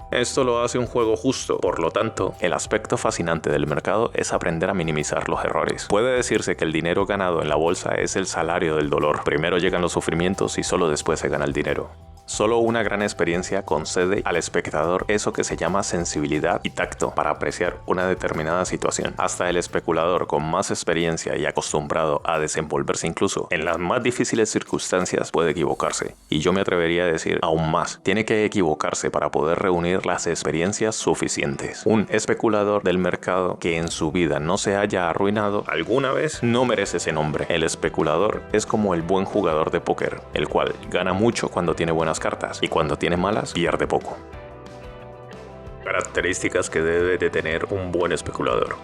Esto lo hace un juego justo, por lo tanto, el aspecto fascinante del mercado es aprender a minimizar los errores. Puede decirse que el dinero ganado en la bolsa es el salario del dolor. Primero llegan los sufrimientos y solo después se gana el dinero. Solo una gran experiencia concede al espectador eso que se llama sensibilidad y tacto para apreciar una determinada situación. Hasta el especulador con más experiencia y acostumbrado a desenvolverse incluso en las más difíciles circunstancias puede equivocarse. Y yo me atrevería a decir aún más, tiene que equivocarse para poder reunir las experiencias suficientes. Un especulador del mercado que en su vida no se haya arruinado alguna vez no merece ese nombre. El especulador es como el buen jugador de póker, el cual gana mucho cuando tiene buenas cartas y cuando tiene malas pierde poco. Características que debe de tener un buen especulador.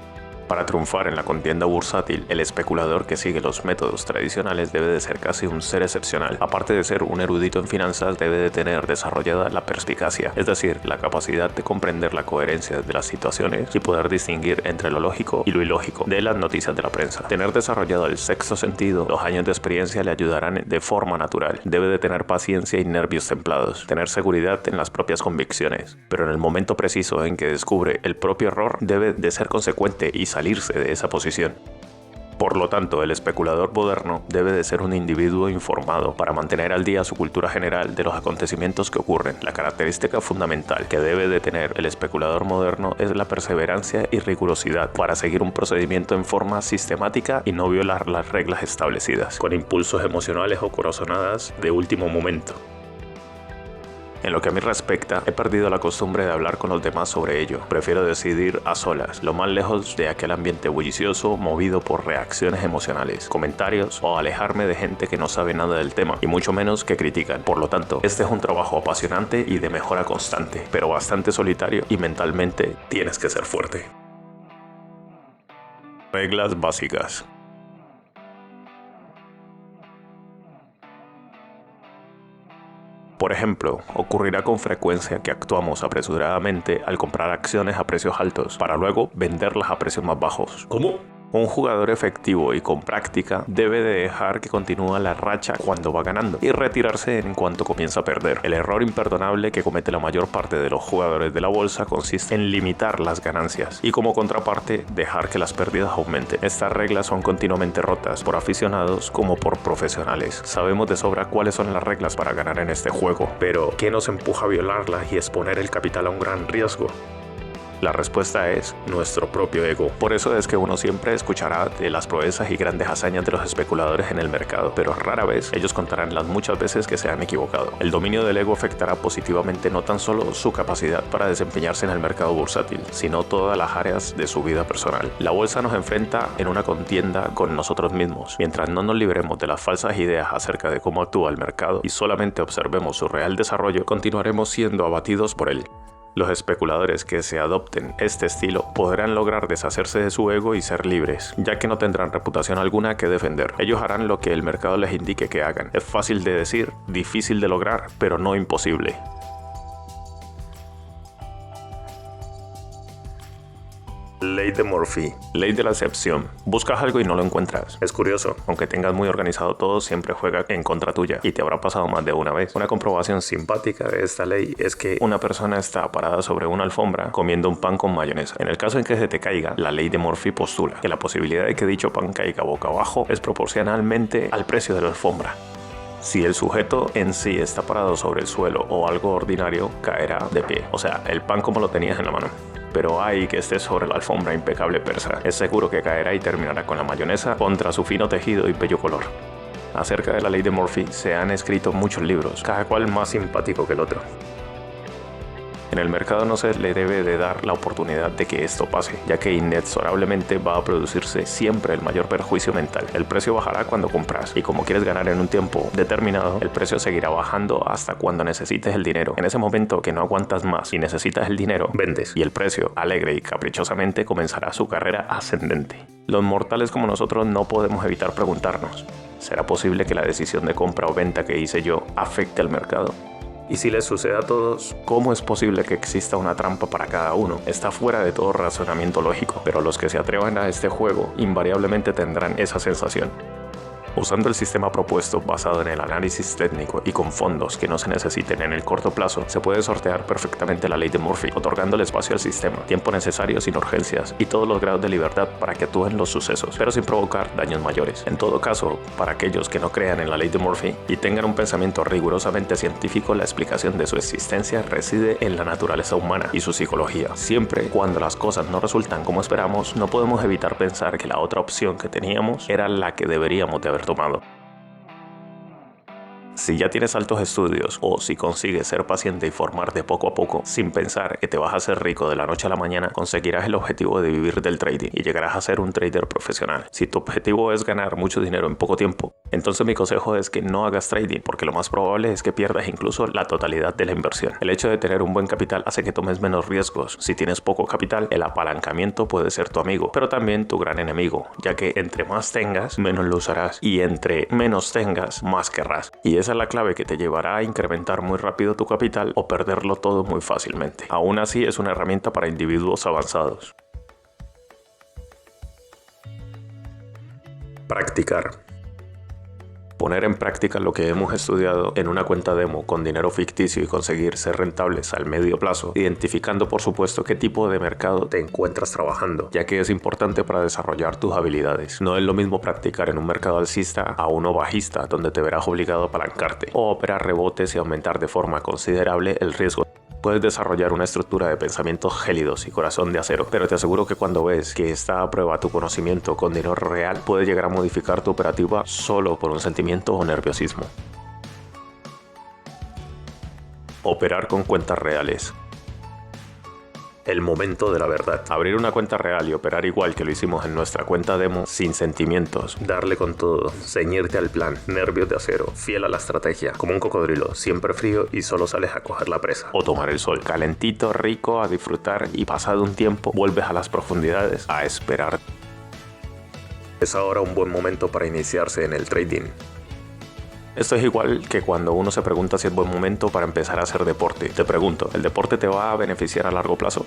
Para triunfar en la contienda bursátil, el especulador que sigue los métodos tradicionales debe de ser casi un ser excepcional. Aparte de ser un erudito en finanzas, debe de tener desarrollada la perspicacia, es decir, la capacidad de comprender la coherencia de las situaciones y poder distinguir entre lo lógico y lo ilógico de las noticias de la prensa. Tener desarrollado el sexto sentido, los años de experiencia le ayudarán de forma natural. Debe de tener paciencia y nervios templados, tener seguridad en las propias convicciones, pero en el momento preciso en que descubre el propio error, debe de ser consecuente y salirse de esa posición. Por lo tanto, el especulador moderno debe de ser un individuo informado para mantener al día su cultura general de los acontecimientos que ocurren. La característica fundamental que debe de tener el especulador moderno es la perseverancia y rigurosidad para seguir un procedimiento en forma sistemática y no violar las reglas establecidas, con impulsos emocionales o corazonadas de último momento. En lo que a mí respecta, he perdido la costumbre de hablar con los demás sobre ello. Prefiero decidir a solas, lo más lejos de aquel ambiente bullicioso movido por reacciones emocionales, comentarios o alejarme de gente que no sabe nada del tema y mucho menos que critican. Por lo tanto, este es un trabajo apasionante y de mejora constante, pero bastante solitario y mentalmente tienes que ser fuerte. Reglas básicas. Por ejemplo, ocurrirá con frecuencia que actuamos apresuradamente al comprar acciones a precios altos para luego venderlas a precios más bajos. ¿Cómo? Un jugador efectivo y con práctica debe de dejar que continúe la racha cuando va ganando y retirarse en cuanto comienza a perder. El error imperdonable que comete la mayor parte de los jugadores de la bolsa consiste en limitar las ganancias y como contraparte dejar que las pérdidas aumenten. Estas reglas son continuamente rotas por aficionados como por profesionales. Sabemos de sobra cuáles son las reglas para ganar en este juego, pero ¿qué nos empuja a violarlas y exponer el capital a un gran riesgo? La respuesta es nuestro propio ego. Por eso es que uno siempre escuchará de las proezas y grandes hazañas de los especuladores en el mercado, pero rara vez ellos contarán las muchas veces que se han equivocado. El dominio del ego afectará positivamente no tan solo su capacidad para desempeñarse en el mercado bursátil, sino todas las áreas de su vida personal. La bolsa nos enfrenta en una contienda con nosotros mismos. Mientras no nos libremos de las falsas ideas acerca de cómo actúa el mercado y solamente observemos su real desarrollo, continuaremos siendo abatidos por él. Los especuladores que se adopten este estilo podrán lograr deshacerse de su ego y ser libres, ya que no tendrán reputación alguna que defender. Ellos harán lo que el mercado les indique que hagan. Es fácil de decir, difícil de lograr, pero no imposible. Ley de Murphy. Ley de la excepción. Buscas algo y no lo encuentras. Es curioso, aunque tengas muy organizado todo, siempre juega en contra tuya y te habrá pasado más de una vez. Una comprobación simpática de esta ley es que una persona está parada sobre una alfombra comiendo un pan con mayonesa. En el caso en que se te caiga, la ley de Murphy postula que la posibilidad de que dicho pan caiga boca abajo es proporcionalmente al precio de la alfombra. Si el sujeto en sí está parado sobre el suelo o algo ordinario, caerá de pie. O sea, el pan como lo tenías en la mano. Pero hay que esté sobre la alfombra impecable persa. Es seguro que caerá y terminará con la mayonesa contra su fino tejido y bello color. Acerca de la ley de Murphy se han escrito muchos libros, cada cual más simpático que el otro. En el mercado no se le debe de dar la oportunidad de que esto pase, ya que inexorablemente va a producirse siempre el mayor perjuicio mental. El precio bajará cuando compras, y como quieres ganar en un tiempo determinado, el precio seguirá bajando hasta cuando necesites el dinero. En ese momento que no aguantas más y necesitas el dinero, vendes, y el precio, alegre y caprichosamente, comenzará su carrera ascendente. Los mortales como nosotros no podemos evitar preguntarnos, ¿será posible que la decisión de compra o venta que hice yo afecte al mercado? Y si les sucede a todos, ¿cómo es posible que exista una trampa para cada uno? Está fuera de todo razonamiento lógico, pero los que se atrevan a este juego invariablemente tendrán esa sensación. Usando el sistema propuesto basado en el análisis técnico y con fondos que no se necesiten en el corto plazo, se puede sortear perfectamente la ley de Murphy, otorgándole espacio al sistema, tiempo necesario sin urgencias y todos los grados de libertad para que actúen los sucesos, pero sin provocar daños mayores. En todo caso, para aquellos que no crean en la ley de Murphy y tengan un pensamiento rigurosamente científico, la explicación de su existencia reside en la naturaleza humana y su psicología. Siempre cuando las cosas no resultan como esperamos, no podemos evitar pensar que la otra opción que teníamos era la que deberíamos de haber tomado. Si ya tienes altos estudios o si consigues ser paciente y formarte poco a poco sin pensar que te vas a hacer rico de la noche a la mañana, conseguirás el objetivo de vivir del trading y llegarás a ser un trader profesional. Si tu objetivo es ganar mucho dinero en poco tiempo, entonces mi consejo es que no hagas trading, porque lo más probable es que pierdas incluso la totalidad de la inversión. El hecho de tener un buen capital hace que tomes menos riesgos. Si tienes poco capital, el apalancamiento puede ser tu amigo, pero también tu gran enemigo, ya que entre más tengas, menos lo usarás, y entre menos tengas, más querrás. Y esa es la clave que te llevará a incrementar muy rápido tu capital o perderlo todo muy fácilmente. Aún así, es una herramienta para individuos avanzados. Practicar. Poner en práctica lo que hemos estudiado en una cuenta demo con dinero ficticio y conseguir ser rentables al medio plazo, identificando por supuesto qué tipo de mercado te encuentras trabajando, ya que es importante para desarrollar tus habilidades. No es lo mismo practicar en un mercado alcista a uno bajista, donde te verás obligado a apalancarte o operar rebotes y aumentar de forma considerable el riesgo. Puedes desarrollar una estructura de pensamientos gélidos y corazón de acero, pero te aseguro que cuando ves que está a prueba tu conocimiento con dinero real, puedes llegar a modificar tu operativa solo por un sentimiento o nerviosismo. Operar con cuentas reales. El momento de la verdad. Abrir una cuenta real y operar igual que lo hicimos en nuestra cuenta demo, sin sentimientos, darle con todo, ceñirte al plan, nervios de acero, fiel a la estrategia, como un cocodrilo, siempre frío y solo sales a coger la presa. O tomar el sol, calentito, rico, a disfrutar, y pasado un tiempo vuelves a las profundidades a esperar. Es ahora un buen momento para iniciarse en el trading. Esto es igual que cuando uno se pregunta si es buen momento para empezar a hacer deporte. Te pregunto, ¿el deporte te va a beneficiar a largo plazo?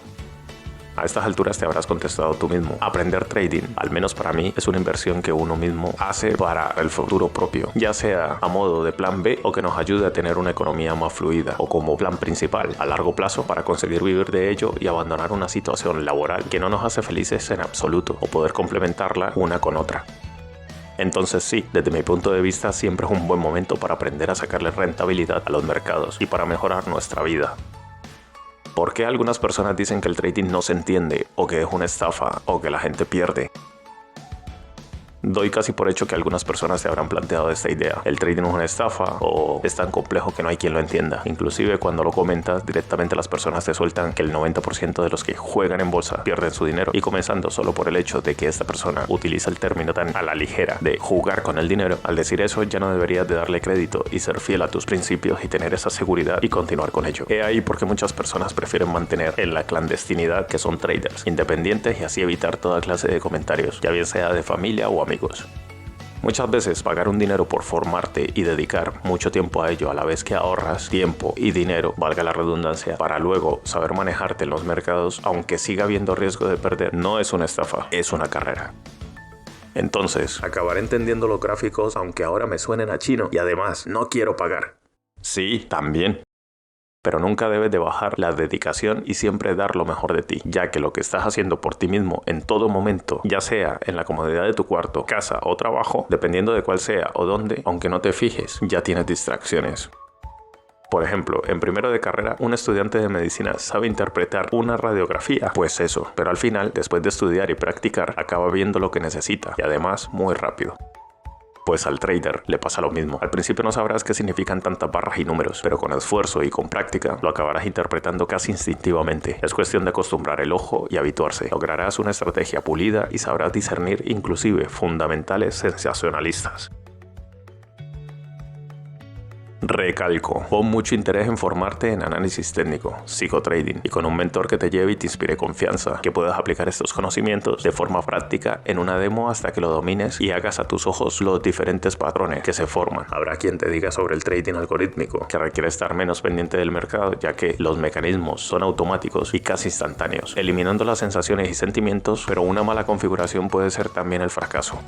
A estas alturas te habrás contestado tú mismo. Aprender trading, al menos para mí, es una inversión que uno mismo hace para el futuro propio, ya sea a modo de plan B o que nos ayude a tener una economía más fluida, o como plan principal a largo plazo para conseguir vivir de ello y abandonar una situación laboral que no nos hace felices en absoluto, o poder complementarla una con otra. Entonces sí, desde mi punto de vista siempre es un buen momento para aprender a sacarle rentabilidad a los mercados y para mejorar nuestra vida. ¿Por qué algunas personas dicen que el trading no se entiende, o que es una estafa, o que la gente pierde? Doy casi por hecho que algunas personas se habrán planteado esta idea. El trading es una estafa o es tan complejo que no hay quien lo entienda. Inclusive cuando lo comentas, directamente las personas te sueltan que el 90% de los que juegan en bolsa pierden su dinero. Y comenzando solo por el hecho de que esta persona utiliza el término tan a la ligera de jugar con el dinero, al decir eso ya no deberías de darle crédito y ser fiel a tus principios y tener esa seguridad y continuar con ello. He ahí porque muchas personas prefieren mantener en la clandestinidad que son traders independientes y así evitar toda clase de comentarios, ya bien sea de familia o amigos. Muchas veces pagar un dinero por formarte y dedicar mucho tiempo a ello a la vez que ahorras tiempo y dinero, valga la redundancia, para luego saber manejarte en los mercados, aunque siga habiendo riesgo de perder, no es una estafa, es una carrera. Entonces, acabaré entendiendo los gráficos aunque ahora me suenen a chino y además no quiero pagar. Sí, también. Pero nunca debes de bajar la dedicación y siempre dar lo mejor de ti, ya que lo que estás haciendo por ti mismo en todo momento, ya sea en la comodidad de tu cuarto, casa o trabajo, dependiendo de cuál sea o dónde, aunque no te fijes, ya tienes distracciones. Por ejemplo, en primero de carrera, un estudiante de medicina sabe interpretar una radiografía, pues eso, pero al final, después de estudiar y practicar, acaba viendo lo que necesita, y además muy rápido. Pues al trader le pasa lo mismo. Al principio no sabrás qué significan tantas barras y números, pero con esfuerzo y con práctica lo acabarás interpretando casi instintivamente. Es cuestión de acostumbrar el ojo y habituarse. Lograrás una estrategia pulida y sabrás discernir inclusive fundamentales sensacionalistas. Recalco, pon mucho interés en formarte en análisis técnico, psicotrading y con un mentor que te lleve y te inspire confianza, que puedas aplicar estos conocimientos de forma práctica en una demo hasta que lo domines y hagas a tus ojos los diferentes patrones que se forman. Habrá quien te diga sobre el trading algorítmico, que requiere estar menos pendiente del mercado, ya que los mecanismos son automáticos y casi instantáneos, eliminando las sensaciones y sentimientos, pero una mala configuración puede ser también el fracaso.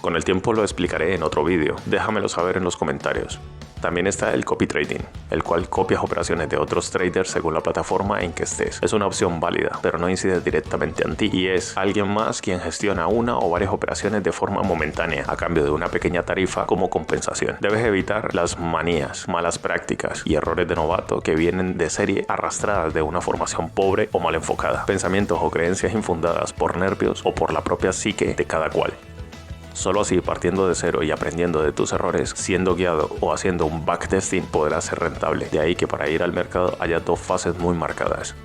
Con el tiempo lo explicaré en otro vídeo, déjamelo saber en los comentarios. También está el copy trading, el cual copias operaciones de otros traders según la plataforma en que estés. Es una opción válida, pero no incide directamente en ti y es alguien más quien gestiona una o varias operaciones de forma momentánea a cambio de una pequeña tarifa como compensación. Debes evitar las manías, malas prácticas y errores de novato que vienen de serie arrastradas de una formación pobre o mal enfocada, pensamientos o creencias infundadas por nervios o por la propia psique de cada cual. Solo así, partiendo de cero y aprendiendo de tus errores, siendo guiado o haciendo un backtesting, podrás ser rentable. De ahí que para ir al mercado haya dos fases muy marcadas.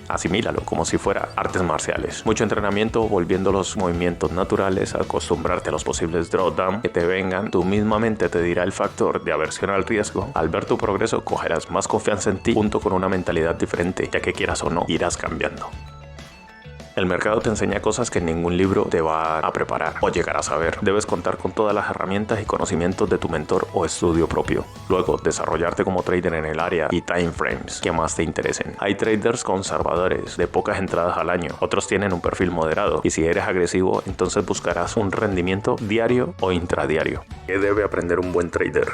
Asimílalo como si fuera artes marciales. Mucho entrenamiento volviendo los movimientos naturales, acostumbrarte a los posibles drawdown que te vengan. Tu misma mente te dirá el factor de aversión al riesgo. Al ver tu progreso cogerás más confianza en ti junto con una mentalidad diferente, ya que quieras o no, irás cambiando. El mercado te enseña cosas que ningún libro te va a preparar o llegar a saber. Debes contar con todas las herramientas y conocimientos de tu mentor o estudio propio. Luego, desarrollarte como trader en el área y time frames que más te interesen. Hay traders conservadores de pocas entradas al año. Otros tienen un perfil moderado. Y si eres agresivo, entonces buscarás un rendimiento diario o intradiario. ¿Qué debe aprender un buen trader?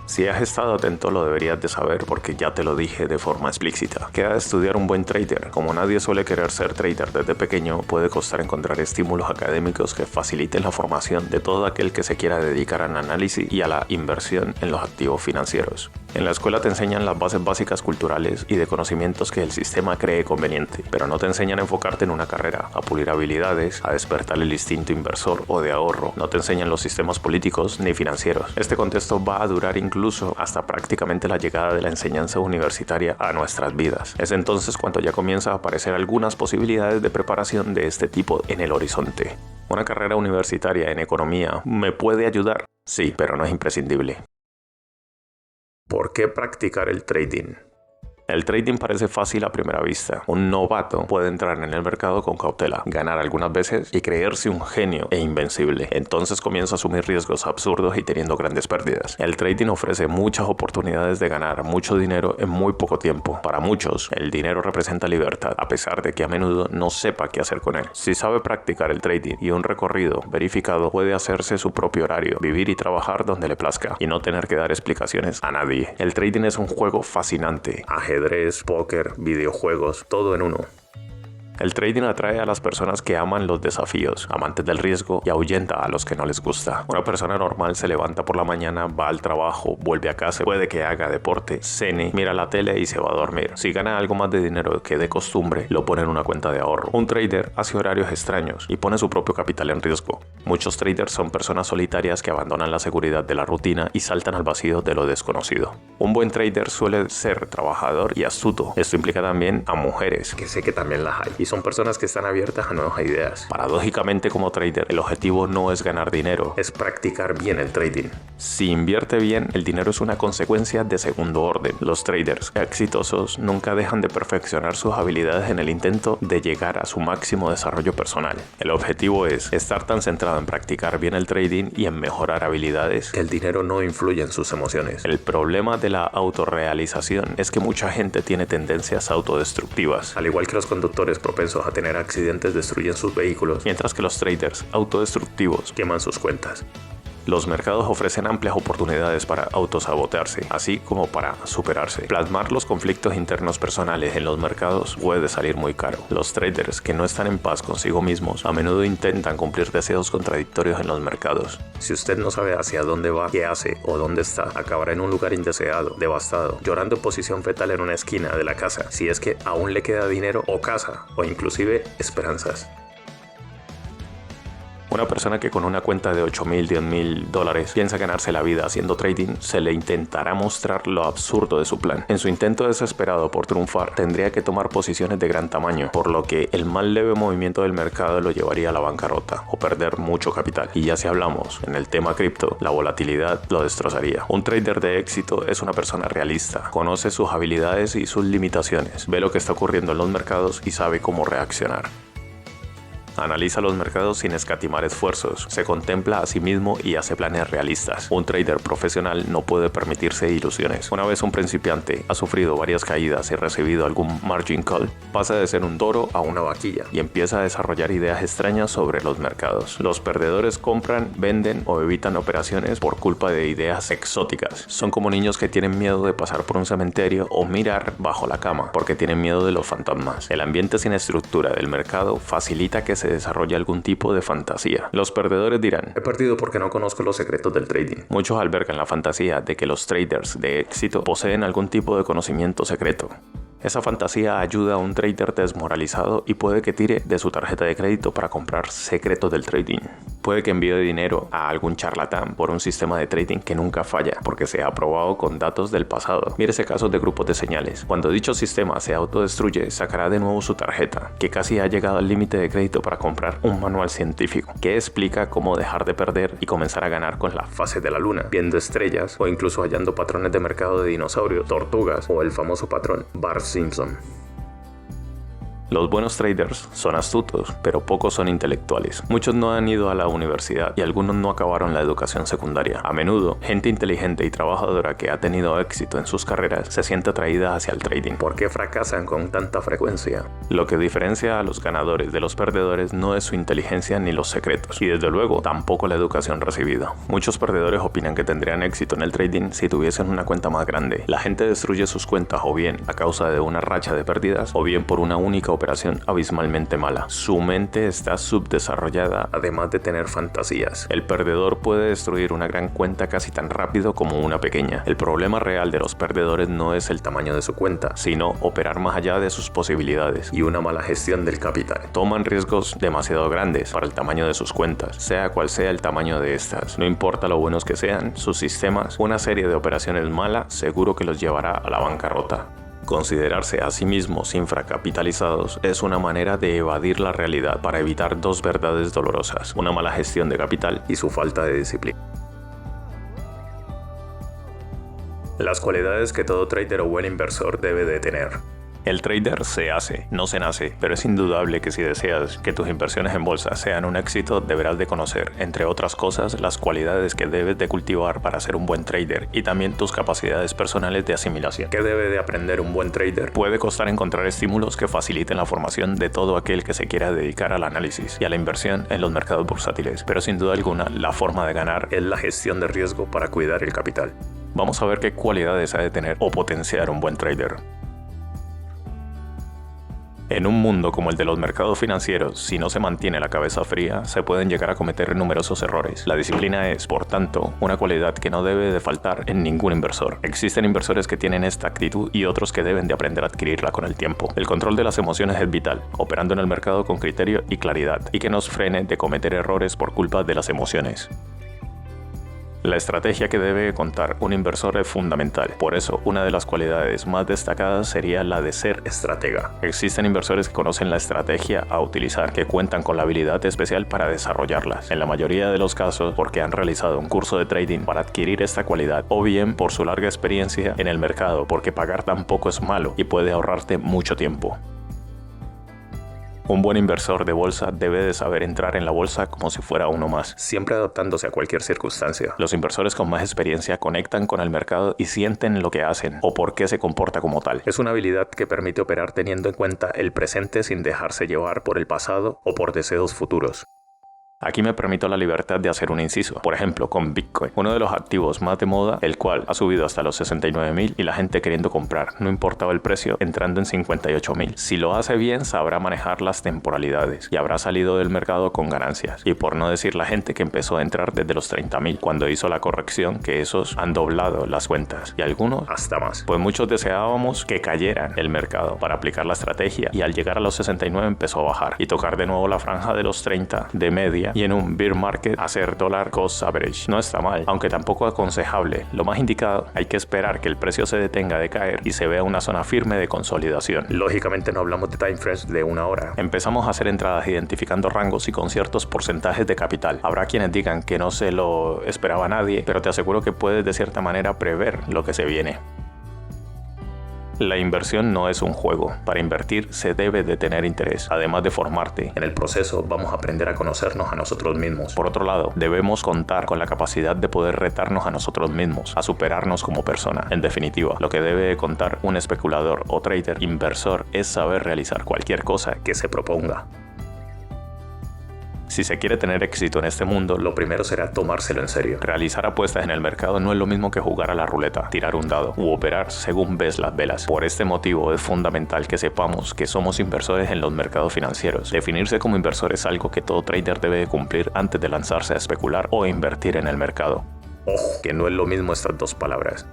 Si has estado atento lo deberías de saber porque ya te lo dije de forma explícita. Queda estudiar un buen trader. Como nadie suele querer ser trader desde pequeño, puede costar encontrar estímulos académicos que faciliten la formación de todo aquel que se quiera dedicar al análisis y a la inversión en los activos financieros. En la escuela te enseñan las bases básicas culturales y de conocimientos que el sistema cree conveniente, pero no te enseñan a enfocarte en una carrera, a pulir habilidades, a despertar el instinto inversor o de ahorro. No te enseñan los sistemas políticos ni financieros. Este contexto va a durar incluso hasta prácticamente la llegada de la enseñanza universitaria a nuestras vidas. Es entonces cuando ya comienza a aparecer algunas posibilidades de preparación de este tipo en el horizonte. ¿Una carrera universitaria en economía me puede ayudar? Sí, pero no es imprescindible. ¿Por qué practicar el trading? El trading parece fácil a primera vista. Un novato puede entrar en el mercado con cautela, ganar algunas veces y creerse un genio e invencible. Entonces comienza a asumir riesgos absurdos y teniendo grandes pérdidas. El trading ofrece muchas oportunidades de ganar mucho dinero en muy poco tiempo. Para muchos, el dinero representa libertad, a pesar de que a menudo no sepa qué hacer con él. Si sabe practicar el trading y un recorrido verificado, puede hacerse su propio horario, vivir y trabajar donde le plazca y no tener que dar explicaciones a nadie. El trading es un juego fascinante. Ajedrez, póker, videojuegos, todo en uno. El trading atrae a las personas que aman los desafíos, amantes del riesgo y ahuyenta a los que no les gusta. Una persona normal se levanta por la mañana, va al trabajo, vuelve a casa, puede que haga deporte, cene, mira la tele y se va a dormir. Si gana algo más de dinero que de costumbre, lo pone en una cuenta de ahorro. Un trader hace horarios extraños y pone su propio capital en riesgo. Muchos traders son personas solitarias que abandonan la seguridad de la rutina y saltan al vacío de lo desconocido. Un buen trader suele ser trabajador y astuto. Esto implica también a mujeres, que sé que también las hay. Y son personas que están abiertas a nuevas ideas. Paradójicamente, como trader, el objetivo no es ganar dinero, es practicar bien el trading. Si invierte bien, el dinero es una consecuencia de segundo orden. Los traders exitosos nunca dejan de perfeccionar sus habilidades en el intento de llegar a su máximo desarrollo personal. El objetivo es estar tan centrado en practicar bien el trading y en mejorar habilidades que el dinero no influye en sus emociones. El problema de la autorrealización es que mucha gente tiene tendencias autodestructivas. Al igual que los conductores propensos a tener accidentes destruyen sus vehículos, mientras que los traders autodestructivos queman sus cuentas. Los mercados ofrecen amplias oportunidades para autosabotearse, así como para superarse. Plasmar los conflictos internos personales en los mercados puede salir muy caro. Los traders que no están en paz consigo mismos a menudo intentan cumplir deseos contradictorios en los mercados. Si usted no sabe hacia dónde va, qué hace o dónde está, acabará en un lugar indeseado, devastado, llorando en posición fetal en una esquina de la casa, si es que aún le queda dinero o casa, o inclusive esperanzas. Una persona que con una cuenta de $8,000, $10,000 piensa ganarse la vida haciendo trading, se le intentará mostrar lo absurdo de su plan. En su intento desesperado por triunfar, tendría que tomar posiciones de gran tamaño, por lo que el más leve movimiento del mercado lo llevaría a la bancarrota o perder mucho capital. Y ya si hablamos en el tema cripto, la volatilidad lo destrozaría. Un trader de éxito es una persona realista, conoce sus habilidades y sus limitaciones, ve lo que está ocurriendo en los mercados y sabe cómo reaccionar. Analiza los mercados sin escatimar esfuerzos, se contempla a sí mismo y hace planes realistas. Un trader profesional no puede permitirse ilusiones. Una vez un principiante ha sufrido varias caídas y recibido algún margin call, pasa de ser un toro a una vaquilla y empieza a desarrollar ideas extrañas sobre los mercados. Los perdedores compran, venden o evitan operaciones por culpa de ideas exóticas. Son como niños que tienen miedo de pasar por un cementerio o mirar bajo la cama porque tienen miedo de los fantasmas. El ambiente sin estructura del mercado facilita que se desarrolla algún tipo de fantasía. Los perdedores dirán: he perdido porque no conozco los secretos del trading. Muchos albergan la fantasía de que los traders de éxito poseen algún tipo de conocimiento secreto. Esa fantasía ayuda a un trader desmoralizado y puede que tire de su tarjeta de crédito para comprar secretos del trading. Puede que envíe dinero a algún charlatán por un sistema de trading que nunca falla porque se ha probado con datos del pasado. Mírese casos de grupos de señales. Cuando dicho sistema se autodestruye, sacará de nuevo su tarjeta, que casi ha llegado al límite de crédito para comprar un manual científico que explica cómo dejar de perder y comenzar a ganar con la fase de la luna, viendo estrellas o incluso hallando patrones de mercado de dinosaurios, tortugas o el famoso patrón Bart Simpson. Los buenos traders son astutos, pero pocos son intelectuales. Muchos no han ido a la universidad y algunos no acabaron la educación secundaria. A menudo, gente inteligente y trabajadora que ha tenido éxito en sus carreras se siente atraída hacia el trading. ¿Por qué fracasan con tanta frecuencia? Lo que diferencia a los ganadores de los perdedores no es su inteligencia ni los secretos, y desde luego tampoco la educación recibida. Muchos perdedores opinan que tendrían éxito en el trading si tuviesen una cuenta más grande. La gente destruye sus cuentas o bien a causa de una racha de pérdidas o bien por una única operación abismalmente mala. Su mente está subdesarrollada, además de tener fantasías. El perdedor puede destruir una gran cuenta casi tan rápido como una pequeña. El problema real de los perdedores no es el tamaño de su cuenta, sino operar más allá de sus posibilidades y una mala gestión del capital. Toman riesgos demasiado grandes para el tamaño de sus cuentas, sea cual sea el tamaño de estas. No importa lo buenos que sean sus sistemas, una serie de operaciones malas seguro que los llevará a la bancarrota. Considerarse a sí mismos infracapitalizados es una manera de evadir la realidad para evitar dos verdades dolorosas: una mala gestión de capital y su falta de disciplina. Las cualidades que todo trader o buen inversor debe de tener. El trader se hace, no se nace, pero es indudable que si deseas que tus inversiones en bolsa sean un éxito, deberás de conocer, entre otras cosas, las cualidades que debes de cultivar para ser un buen trader y también tus capacidades personales de asimilación. ¿Qué debe de aprender un buen trader? Puede costar encontrar estímulos que faciliten la formación de todo aquel que se quiera dedicar al análisis y a la inversión en los mercados bursátiles, pero sin duda alguna, la forma de ganar es la gestión de riesgo para cuidar el capital. Vamos a ver qué cualidades ha de tener o potenciar un buen trader. En un mundo como el de los mercados financieros, si no se mantiene la cabeza fría, se pueden llegar a cometer numerosos errores. La disciplina es, por tanto, una cualidad que no debe de faltar en ningún inversor. Existen inversores que tienen esta actitud y otros que deben de aprender a adquirirla con el tiempo. El control de las emociones es vital, operando en el mercado con criterio y claridad, y que nos frene de cometer errores por culpa de las emociones. La estrategia que debe contar un inversor es fundamental. Por eso, una de las cualidades más destacadas sería la de ser estratega. Existen inversores que conocen la estrategia a utilizar, que cuentan con la habilidad especial para desarrollarlas. En la mayoría de los casos, porque han realizado un curso de trading para adquirir esta cualidad, o bien por su larga experiencia en el mercado, porque pagar tampoco es malo y puede ahorrarte mucho tiempo. Un buen inversor de bolsa debe de saber entrar en la bolsa como si fuera uno más, siempre adaptándose a cualquier circunstancia. Los inversores con más experiencia conectan con el mercado y sienten lo que hacen o por qué se comporta como tal. Es una habilidad que permite operar teniendo en cuenta el presente sin dejarse llevar por el pasado o por deseos futuros. Aquí me permito la libertad de hacer un inciso. Por ejemplo, con Bitcoin, uno de los activos más de moda, el cual ha subido hasta los 69.000 y la gente queriendo comprar, no importaba el precio, entrando en 58.000. Si lo hace bien, sabrá manejar las temporalidades y habrá salido del mercado con ganancias. Y por no decir la gente que empezó a entrar desde los 30.000, cuando hizo la corrección, que esos han doblado las cuentas y algunos hasta más. Pues muchos deseábamos que cayera el mercado para aplicar la estrategia y al llegar a los 69 empezó a bajar y tocar de nuevo la franja de los 30 de media, y en un bear market hacer dollar cost average. No está mal, aunque tampoco aconsejable. Lo más indicado, hay que esperar que el precio se detenga de caer y se vea una zona firme de consolidación. Lógicamente no hablamos de time frames de una hora. Empezamos a hacer entradas identificando rangos y con ciertos porcentajes de capital. Habrá quienes digan que no se lo esperaba nadie, pero te aseguro que puedes de cierta manera prever lo que se viene. La inversión no es un juego. Para invertir se debe de tener interés, además de formarte. En el proceso vamos a aprender a conocernos a nosotros mismos. Por otro lado, debemos contar con la capacidad de poder retarnos a nosotros mismos, a superarnos como persona. En definitiva, lo que debe de contar un especulador o trader inversor es saber realizar cualquier cosa que se proponga. Si se quiere tener éxito en este mundo, lo primero será tomárselo en serio. Realizar apuestas en el mercado no es lo mismo que jugar a la ruleta, tirar un dado u operar según ves las velas. Por este motivo es fundamental que sepamos que somos inversores en los mercados financieros. Definirse como inversor es algo que todo trader debe de cumplir antes de lanzarse a especular o invertir en el mercado. Ojo, que no es lo mismo estas dos palabras.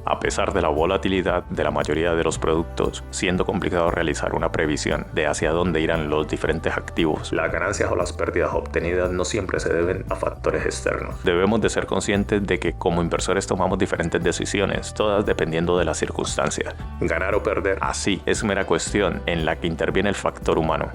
A pesar de la volatilidad de la mayoría de los productos, siendo complicado realizar una previsión de hacia dónde irán los diferentes activos, las ganancias o las pérdidas obtenidas no siempre se deben a factores externos. Debemos de ser conscientes de que como inversores tomamos diferentes decisiones, todas dependiendo de las circunstancias. Ganar o perder, así, es mera cuestión en la que interviene el factor humano.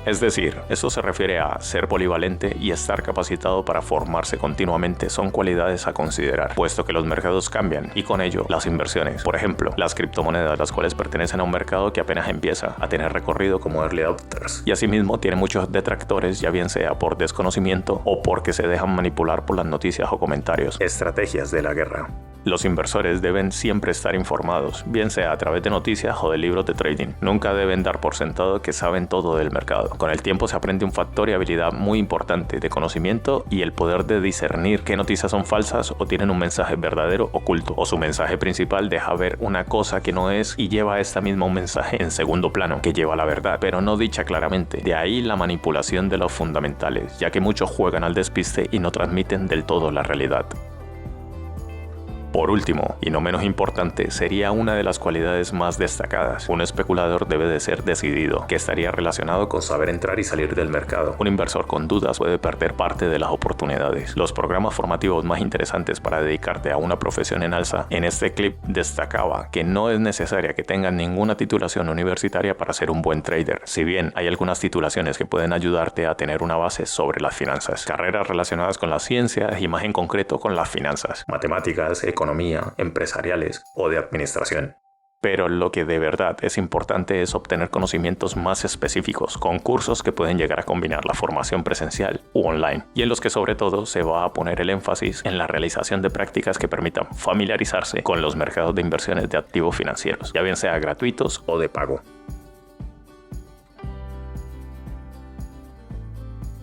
Es decir, eso se refiere a ser polivalente y estar capacitado para formarse continuamente son cualidades a considerar, puesto que los mercados cambian y con ello las inversiones. Por ejemplo, las criptomonedas, las cuales pertenecen a un mercado que apenas empieza a tener recorrido como early adopters. Y asimismo tiene muchos detractores, ya bien sea por desconocimiento o porque se dejan manipular por las noticias o comentarios. Estrategias de la guerra. Los inversores deben siempre estar informados, bien sea a través de noticias o de libros de trading. Nunca deben dar por sentado que saben todo del mercado. Con el tiempo se aprende un factor y habilidad muy importante de conocimiento y el poder de discernir qué noticias son falsas o tienen un mensaje verdadero oculto, o su mensaje principal deja ver una cosa que no es y lleva esta misma un mensaje en segundo plano que lleva la verdad, pero no dicha claramente. De ahí la manipulación de los fundamentales, ya que muchos juegan al despiste y no transmiten del todo la realidad. Por último, y no menos importante, sería una de las cualidades más destacadas. Un especulador debe de ser decidido, que estaría relacionado con saber entrar y salir del mercado. Un inversor con dudas puede perder parte de las oportunidades. Los programas formativos más interesantes para dedicarte a una profesión en alza, en este clip destacaba que no es necesaria que tengan ninguna titulación universitaria para ser un buen trader. Si bien hay algunas titulaciones que pueden ayudarte a tener una base sobre las finanzas. Carreras relacionadas con las ciencias y más en concreto con las finanzas. Matemáticas, economía, empresariales o de administración. Pero lo que de verdad es importante es obtener conocimientos más específicos, con cursos que pueden llegar a combinar la formación presencial u online, y en los que sobre todo se va a poner el énfasis en la realización de prácticas que permitan familiarizarse con los mercados de inversiones de activos financieros, ya bien sea gratuitos o de pago.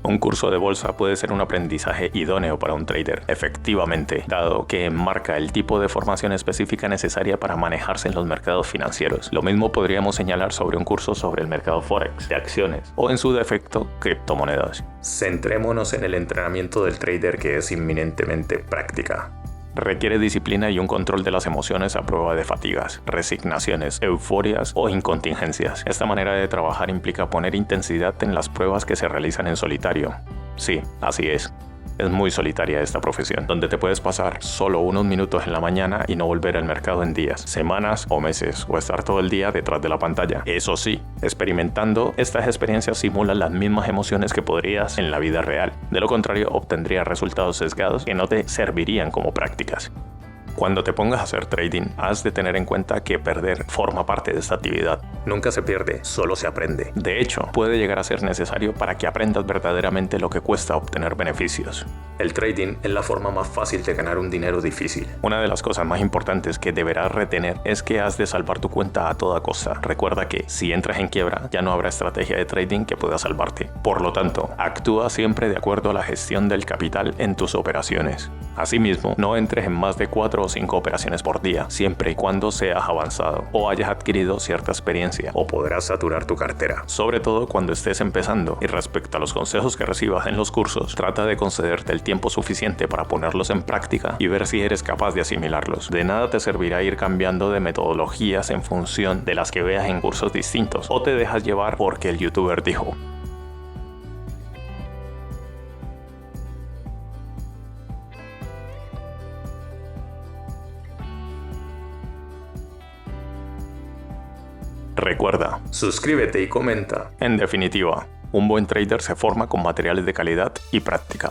Un curso de bolsa puede ser un aprendizaje idóneo para un trader, efectivamente, dado que enmarca el tipo de formación específica necesaria para manejarse en los mercados financieros. Lo mismo podríamos señalar sobre un curso sobre el mercado forex, de acciones, o en su defecto, criptomonedas. Centrémonos en el entrenamiento del trader, que es inminentemente práctica. Requiere disciplina y un control de las emociones a prueba de fatigas, resignaciones, euforias o incontingencias. Esta manera de trabajar implica poner intensidad en las pruebas que se realizan en solitario. Sí, así es. Es muy solitaria esta profesión, donde te puedes pasar solo unos minutos en la mañana y no volver al mercado en días, semanas o meses, o estar todo el día detrás de la pantalla. Eso sí, experimentando, estas experiencias simulan las mismas emociones que podrías en la vida real. De lo contrario, obtendrías resultados sesgados que no te servirían como prácticas. Cuando te pongas a hacer trading, has de tener en cuenta que perder forma parte de esta actividad. Nunca se pierde, solo se aprende. De hecho, puede llegar a ser necesario para que aprendas verdaderamente lo que cuesta obtener beneficios. El trading es la forma más fácil de ganar un dinero difícil. Una de las cosas más importantes que deberás retener es que has de salvar tu cuenta a toda costa. Recuerda que si entras en quiebra, ya no habrá estrategia de trading que pueda salvarte. Por lo tanto, actúa siempre de acuerdo a la gestión del capital en tus operaciones. Asimismo, no entres en más de 4 o 5 operaciones por día, siempre y cuando seas avanzado o hayas adquirido cierta experiencia, o podrás saturar tu cartera, sobre todo cuando estés empezando. Y respecto a los consejos que recibas en los cursos, trata de concederte el tiempo suficiente para ponerlos en práctica y ver si eres capaz de asimilarlos. De nada te servirá ir cambiando de metodologías en función de las que veas en cursos distintos, o te dejas llevar porque el youtuber dijo. Recuerda, suscríbete y comenta. En definitiva, un buen trader se forma con materiales de calidad y práctica.